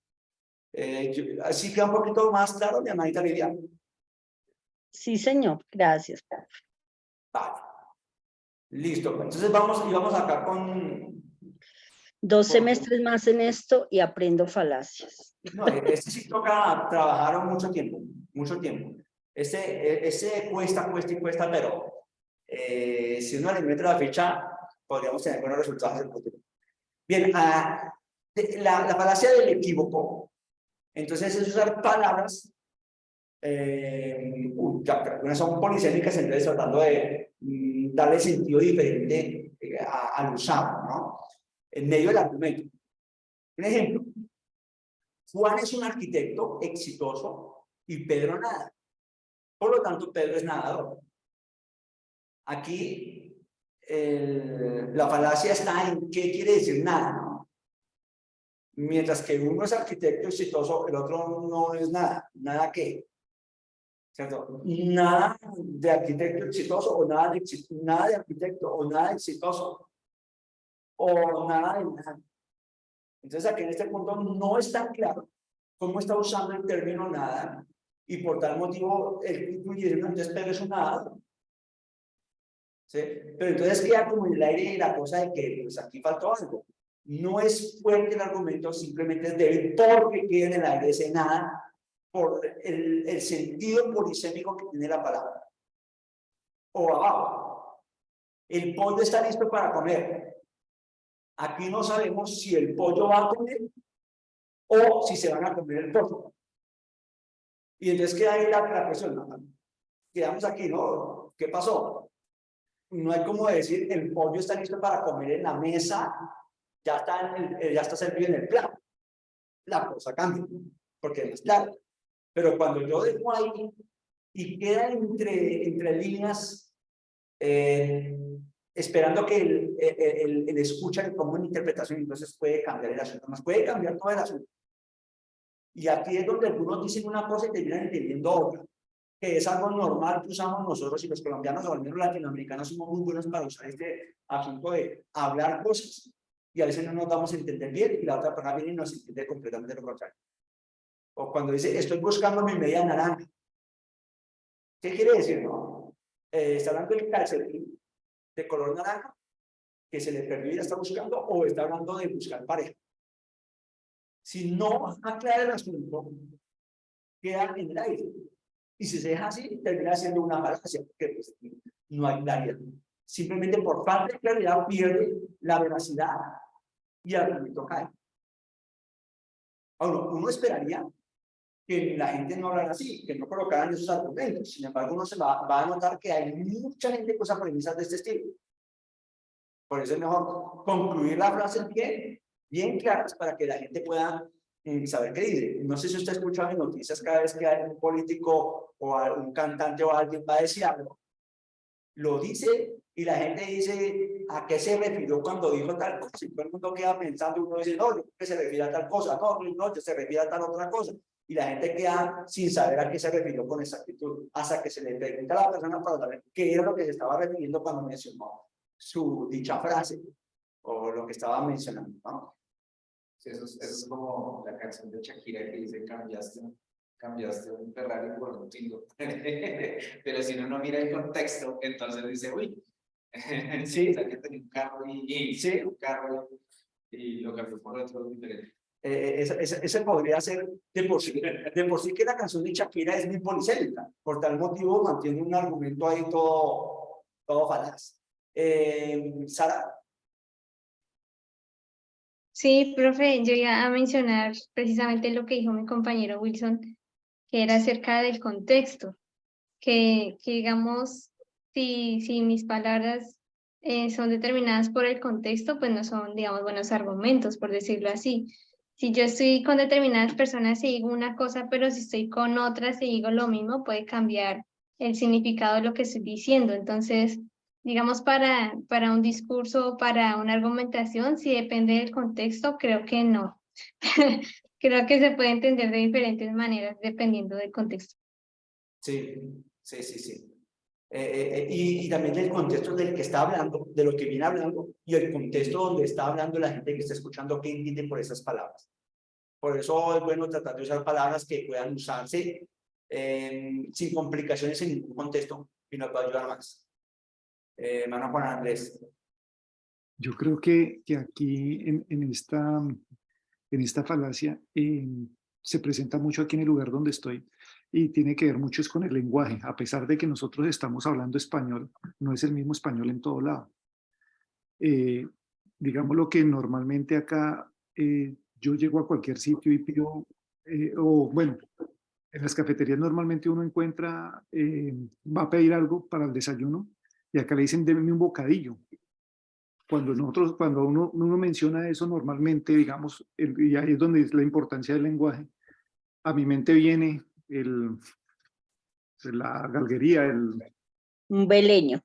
Así queda un poquito más claro, mi hermanita Lidia. Sí, señor, gracias. Vale. Listo, entonces vamos acá con... 2 semestres más en esto y aprendo falacias. No, este sí toca trabajar mucho tiempo, mucho tiempo. Ese cuesta, pero si uno le mete la ficha, podríamos tener buenos resultados en el futuro. Bien, la falacia del equívoco, entonces es usar palabras, algunas son polisémicas, entonces tratando de darle sentido diferente al usado, ¿no? En medio del argumento. Un ejemplo, Juan es un arquitecto exitoso y Pedro nada. Por lo tanto, Pedro es nadador. Aquí la falacia está en qué quiere decir nada, ¿no? Mientras que uno es arquitecto exitoso, el otro no es nada. ¿Nada qué? ¿Cierto? Nada de arquitecto exitoso o nada nada de arquitecto o nada exitoso o nada de nada. Entonces aquí en este punto no es tan claro cómo está usando el término nada y por tal motivo el incluye entonces pero es un nada. ¿Sí? Pero entonces queda como en el aire la cosa de que pues aquí faltó algo. No es fuerte el argumento, simplemente es débil porque queda en el aire ese nada por el sentido polisémico que tiene la palabra. O abajo, el pollo está listo para comer. Aquí no sabemos si el pollo va a comer o si se van a comer el pollo. Y entonces queda ahí la cuestión. Quedamos aquí, ¿no? ¿Qué pasó? No hay como decir, el pollo está listo para comer en la mesa, ya está servido en el plato. La cosa cambia, porque no es claro. Pero cuando yo dejo ahí y queda entre líneas, esperando que el escucha le ponga una interpretación, entonces puede cambiar el asunto, más puede cambiar todo el asunto. Y aquí es donde algunos dicen una cosa y terminan entendiendo otra, que es algo normal que usamos nosotros y los colombianos o al menos latinoamericanos somos muy buenos para usar este asunto de hablar cosas y a veces no nos damos a entender bien y la otra persona viene y nos entiende completamente lo contrario. O cuando dice, estoy buscando mi media naranja. ¿Qué quiere decir? No? ¿Está hablando del calcetín de color naranja que se le perdió y la está buscando o está hablando de buscar pareja? Si no aclara el asunto, queda en el aire. Y si se deja así, termina siendo una falacia, porque pues, no hay claridad. Simplemente por falta de claridad pierde la veracidad y el argumento cae. Ahora, uno esperaría que la gente no hablara así, que no colocaran esos argumentos. Sin embargo, uno se va a notar que hay mucha gente que usa premisas de este estilo. Por eso es mejor concluir la frase bien claras para que la gente pueda saber qué dice. No sé si usted ha escuchado en noticias cada vez que hay un político o un cantante o alguien va a decir algo, lo dice y la gente dice a qué se refirió cuando dijo tal cosa. Y todo el mundo queda pensando, uno dice, no, yo creo que se refiere a tal cosa, no, se refiere a tal otra cosa. Y la gente queda sin saber a qué se refirió con exactitud, hasta que se le pregunta a la persona para saber qué era lo que se estaba refiriendo cuando mencionó su dicha frase o lo que estaba mencionando, ¿no? Sí, eso es como la canción de Shakira que dice cambiaste un Ferrari por un Twingo. Pero si uno no mira el contexto, entonces dice, uy, sí, o sea, que tenía un carro sí, un carro y lo cambió por otro diferente. Ese podría ser de por sí que la canción de Shakira es muy polisémica, por tal motivo mantiene un argumento ahí todo falaz. Sara. Sí, profe, yo iba a mencionar precisamente lo que dijo mi compañero Wilson, que era acerca del contexto, que digamos, si mis palabras son determinadas por el contexto, pues no son, digamos, buenos argumentos, por decirlo así. Si yo estoy con determinadas personas y digo una cosa, pero si estoy con otras y digo lo mismo, puede cambiar el significado de lo que estoy diciendo. Entonces, digamos, para un discurso, para una argumentación, si depende del contexto, creo que no. Creo que se puede entender de diferentes maneras dependiendo del contexto. Sí. Y también del contexto del que está hablando, de lo que viene hablando, y el contexto donde está hablando la gente que está escuchando, qué entiende por esas palabras. Por eso es bueno tratar de usar palabras que puedan usarse sin complicaciones en ningún contexto y nos va a ayudar más. Hermano Juan Andrés. Yo creo que aquí en esta falacia se presenta mucho aquí en el lugar donde estoy y tiene que ver mucho es con el lenguaje. A pesar de que nosotros estamos hablando español, no es el mismo español en todo lado. Digamos lo que normalmente acá yo llego a cualquier sitio y pido, o bueno, en las cafeterías normalmente uno encuentra, va a pedir algo para el desayuno y acá le dicen déme un bocadillo. Cuando uno menciona eso normalmente, digamos, y ahí es donde es la importancia del lenguaje, a mi mente viene la galguería, Un beleño.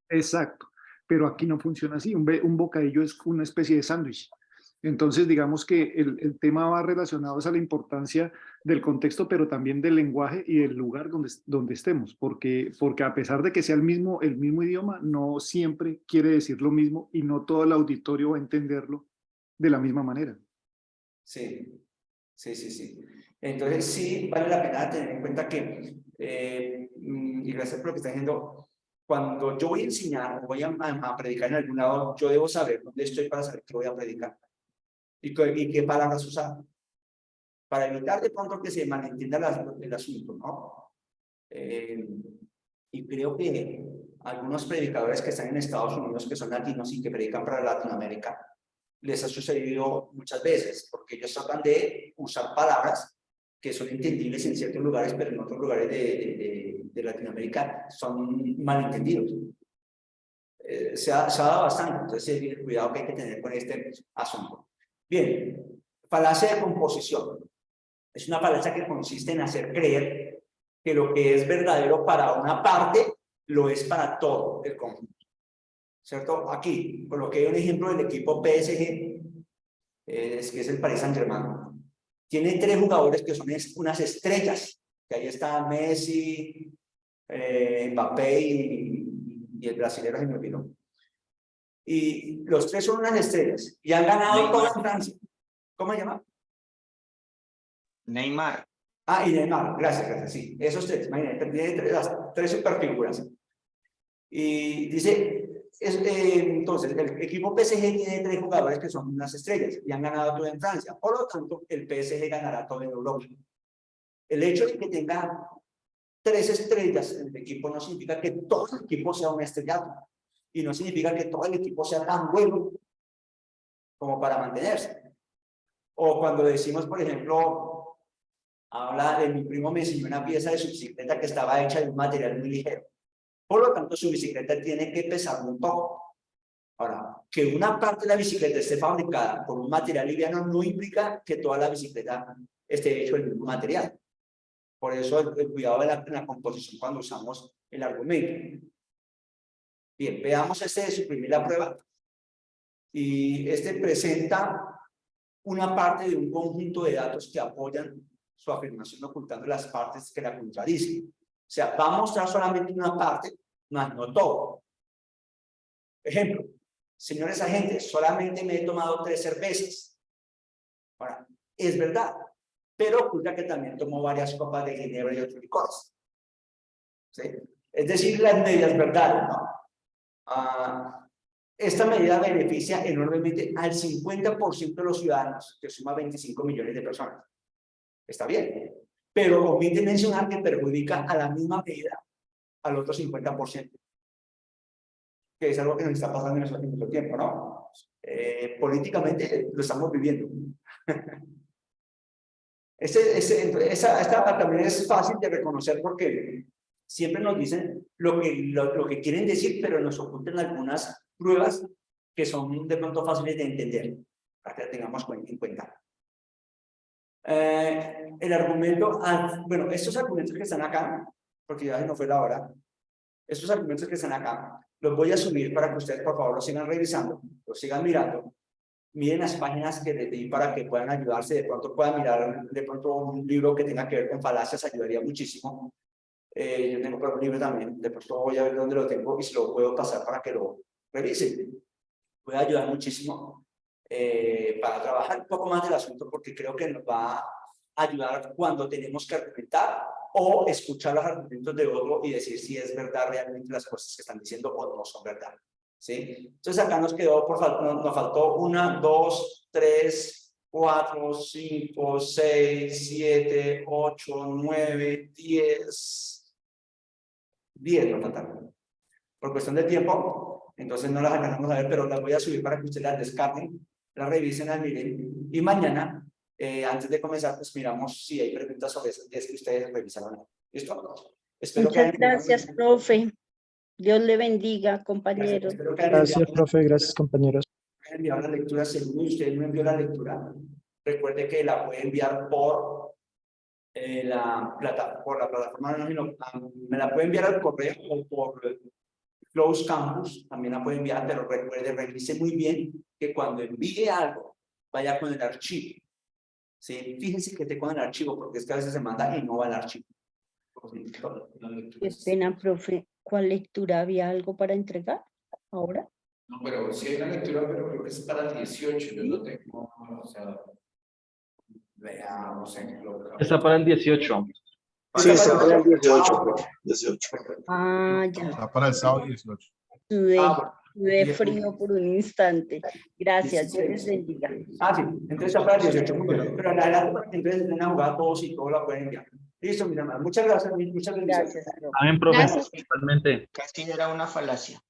Exacto, pero aquí no funciona así, un bocadillo es una especie de sándwich. Entonces, digamos que el tema va relacionado a la importancia del contexto, pero también del lenguaje y del lugar donde estemos, porque a pesar de que sea el mismo idioma, no siempre quiere decir lo mismo y no todo el auditorio va a entenderlo de la misma manera. Sí, sí, sí, sí. Entonces sí vale la pena tener en cuenta que, y gracias por lo que está diciendo, cuando yo voy a enseñar o voy a predicar en algún lado, yo debo saber dónde estoy para saber qué voy a predicar y qué palabras usar, para evitar de pronto que se malentienda el asunto, ¿no? Y creo que algunos predicadores que están en Estados Unidos, que son latinos y que predican para Latinoamérica, les ha sucedido muchas veces, porque ellos tratan de usar palabras que son entendibles en ciertos lugares, pero en otros lugares de Latinoamérica son malentendidos. Se ha dado bastante, entonces el cuidado que hay que tener con este asunto. Bien, falacia de composición. Es una falacia que consiste en hacer creer que lo que es verdadero para una parte, lo es para todo el conjunto. ¿Cierto? Aquí coloqué un ejemplo del equipo PSG, que es el Paris Saint-Germain. Tiene 3 jugadores que son unas estrellas, que ahí está Messi, Mbappé y el brasileño, se me olvidó. Y los 3 son unas estrellas y han ganado toda Francia. ¿Cómo se llama? Neymar. Ah, y Neymar, gracias, sí. Esos 3, imagínate, tiene las 3 superfiguras. Y dice, entonces, el equipo PSG tiene 3 jugadores que son unas estrellas y han ganado todo en Francia. Por lo tanto, el PSG ganará todo en Europa. El hecho de que tenga 3 estrellas en el equipo no significa que todo el equipo sea un estrellato. Y no significa que todo el equipo sea tan bueno como para mantenerse. O cuando decimos, por ejemplo, habla de mi primo me enseñó una pieza de su bicicleta que estaba hecha de un material muy ligero. Por lo tanto, su bicicleta tiene que pesar un poco. Ahora, que una parte de la bicicleta esté fabricada por un material liviano no implica que toda la bicicleta esté hecha del mismo material. Por eso el cuidado en la composición cuando usamos el argumento. Bien, veamos de suprimir la prueba. Y este presenta una parte de un conjunto de datos que apoyan su afirmación ocultando las partes que la contradicen. O sea, va a mostrar solamente una parte, más no todo. Ejemplo, señores agentes, solamente me he tomado 3 cervezas. Ahora, es verdad, pero oculta que también tomó varias copas de ginebra y otros licores. ¿Sí? Es decir, las medias verdades, ¿no? Esta medida beneficia enormemente al 50% de los ciudadanos, que suma 25 millones de personas. Está bien, pero omite mencionar que perjudica a la misma medida al otro 50%, que es algo que nos está pasando en nuestro último tiempo, ¿no? Políticamente lo estamos viviendo. Esta también es fácil de reconocer porque siempre nos dicen lo que quieren decir, pero nos ocultan algunas pruebas que son de pronto fáciles de entender, para que la tengamos en cuenta. El argumento, bueno, estos argumentos que están acá, porque ya no fue la hora, estos argumentos que están acá, los voy a subir para que ustedes por favor los sigan revisando, los sigan mirando, miren las páginas que les di para que puedan ayudarse, de pronto puedan mirar de pronto un libro que tenga que ver con falacias, ayudaría muchísimo. Yo tengo por un libro también, de pronto voy a ver dónde lo tengo y se lo puedo pasar para que lo revisen. Puede ayudar muchísimo para trabajar un poco más del asunto porque creo que nos va a ayudar cuando tenemos que argumentar o escuchar los argumentos de otro y decir si es verdad realmente las cosas que están diciendo o no son verdad. ¿Sí? Entonces acá nos quedó, nos faltó 1, 2, 3, 4, 5, 6, 7, 8, 9, 10. 10 nos faltaron. Por cuestión de tiempo, entonces no las alcanzamos a ver, pero las voy a subir para que ustedes las descarguen, las revisen, las miren. Y mañana, antes de comenzar, pues miramos si hay preguntas sobre esas 10 que ustedes revisaron. ¿Listo? Espero Muchas gracias, profe. Dios le bendiga, compañeros. Gracias, profe. Gracias, compañeros. Enviar la lectura, según usted me envió la lectura, recuerde que la puede enviar por la plataforma, me la puede enviar al correo o por Close Campus, también la puede enviar, pero recuerde, revise muy bien que cuando envíe algo vaya con el archivo. ¿Sí? Fíjense que esté con el archivo, porque es que a veces se manda y no va al archivo. Qué pena, profe. ¿Cuál lectura? ¿Había algo para entregar ahora? No, pero sí hay una lectura, pero creo que es para el 18. Yo no tengo, o sea, veamos en lo que... Está para el 18. Sí, está para el 18, profe. 18. Ah, ya. Está para el sábado 18. Sudé frío por un instante. Gracias, Dios les bendiga. Ah, sí, entonces está para el 18, muy bien. Pero en adelante, entonces en una jugada todos y todos la pueden enviar. Listo, mi hermano. Muchas gracias, muchas bendiciones. Gracias, profe. Amén, profe. Gracias. Totalmente. Casi era una falacia.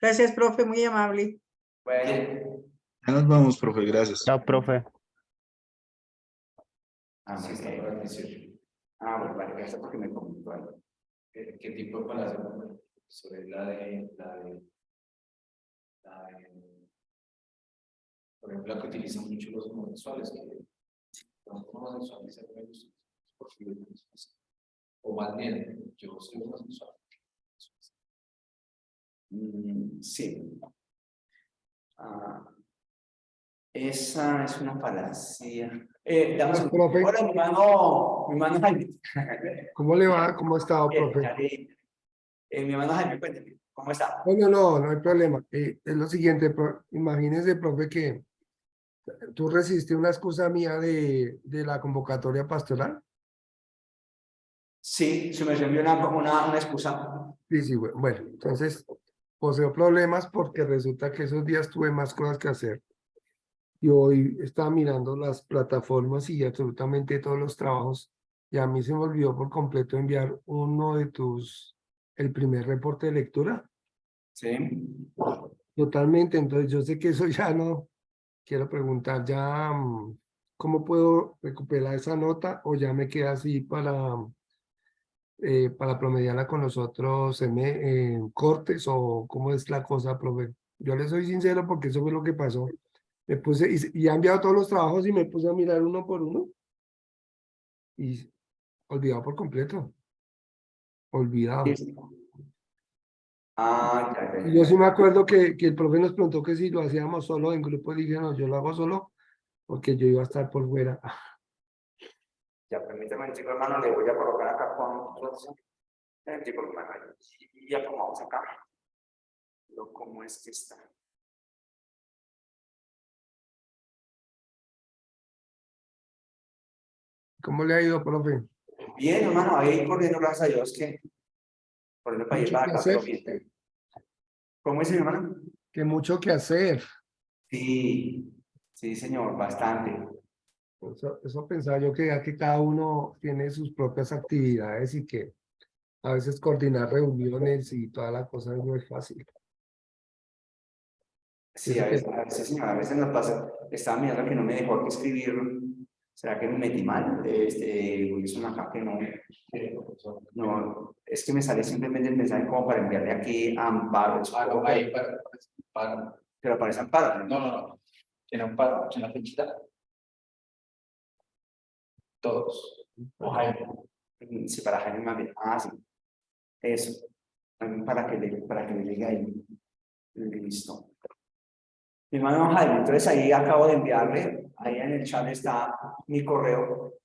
Gracias, profe, muy amable. Bueno. Ya nos vamos, profe, gracias. Chao, profe. Sí, está para el 18. Bueno, vale, gracias porque me comentó algo. ¿Qué tipo de falacia? Sobre por ejemplo, la que utilizan mucho los homosexuales, que los homosexuales se ven o más bien, yo soy homosexual. Sí. Esa es una falacia. Profe. Hola, mi hermano Jaime. ¿Cómo le va? ¿Cómo ha estado, profe? Mi hermano Jaime, cuénteme, ¿cómo está? No hay problema. Es lo siguiente, imagínese, profe, que tú recibiste una excusa mía de la convocatoria pastoral. Sí, se me envió una excusa. Sí, bueno, entonces poseo problemas porque resulta que esos días tuve más cosas que hacer. Y hoy estaba mirando las plataformas y absolutamente todos los trabajos. Y a mí se me olvidó por completo enviar uno de el primer reporte de lectura. Sí. Totalmente, entonces yo sé que eso ya no. Quiero preguntar ya, ¿cómo puedo recuperar esa nota o ya me queda así para promediarla con los otros cortes o cómo es la cosa, profe? Yo le soy sincero porque eso fue lo que pasó. Me puse y he enviado todos los trabajos y me puse a mirar uno por uno y olvidado por completo. Olvidado. Sí. Y yo sí me acuerdo que el profe nos preguntó que si lo hacíamos solo en grupo, dije no, yo lo hago solo porque yo iba a estar por fuera. Ya, permítame, chico hermano, le voy a colocar acá con chico hermano, y ya vamos acá. ¿Cómo es que está? ¿Cómo le ha ido, profe? Bien, hermano, ahí corriendo, gracias a Dios, que por el país va acá, pero bien. ¿Cómo es, hermano? Que mucho que hacer. Sí, señor, bastante. Eso pensaba yo que cada uno tiene sus propias actividades y que a veces coordinar reuniones y toda la cosa no es fácil. Sí, a veces, señor, a veces nos pasa. Estaba mirando que no me dejó aquí escribir. ¿Será que me metí mal? Wilson acá que no, es que me sale simplemente el mensaje como para enviarle aquí a Amparo. Ahí para. Pero aparece Amparo. No. Tiene Amparo, tiene la flechita. Todos. O Jaime. Sí, para Jaime más bien. Sí. Eso. Para que le llegue ahí. Listo. Mi hermano Jaime, entonces ahí acabo de enviarle, ahí en el chat está mi correo.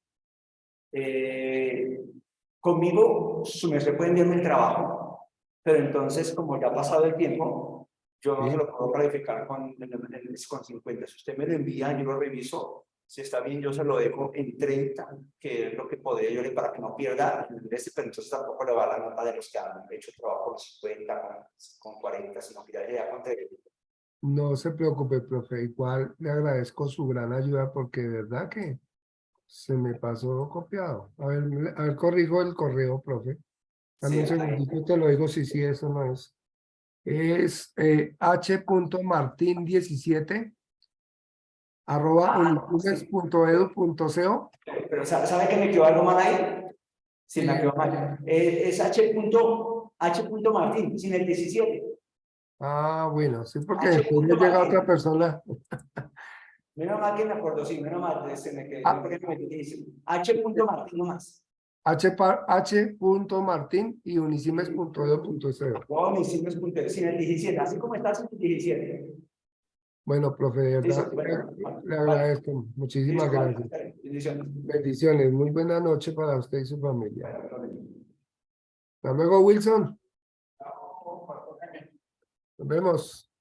Conmigo, su merced puede enviarme el trabajo, pero entonces, como ya ha pasado el tiempo, yo no se lo puedo calificar con 50. Si usted me lo envía, yo lo reviso. Si está bien, yo se lo dejo en 30, que es lo que podría yo para que no pierda pero entonces tampoco le va a la nota de los que han hecho trabajo con 50, con 40, sino que ya llega con 30. No se preocupe, profe. Igual le agradezco su gran ayuda porque de verdad que se me pasó copiado. A ver, corrijo el correo, profe. Dame un segundito, te lo digo si sí, eso no es. Es h.martin17 @unicumes.edu.co. Pero ¿sabe que me quedó algo mal ahí? Sí, me quedó mal. Es H.Martín, sin el 17. Bueno, sí, porque después me llega otra persona. Menos mal que me acuerdo, sí, menos mal, me quedé. H.Martín nomás. H.Martin y unicimes.edu.co. Unicimes.edu, sin el 17, así como está sin el 17. Bueno, profe, de verdad, le agradezco. Muchísimas gracias. Bendiciones. Muy buena noche para usted y su familia. Hasta luego, Wilson. Nos vemos.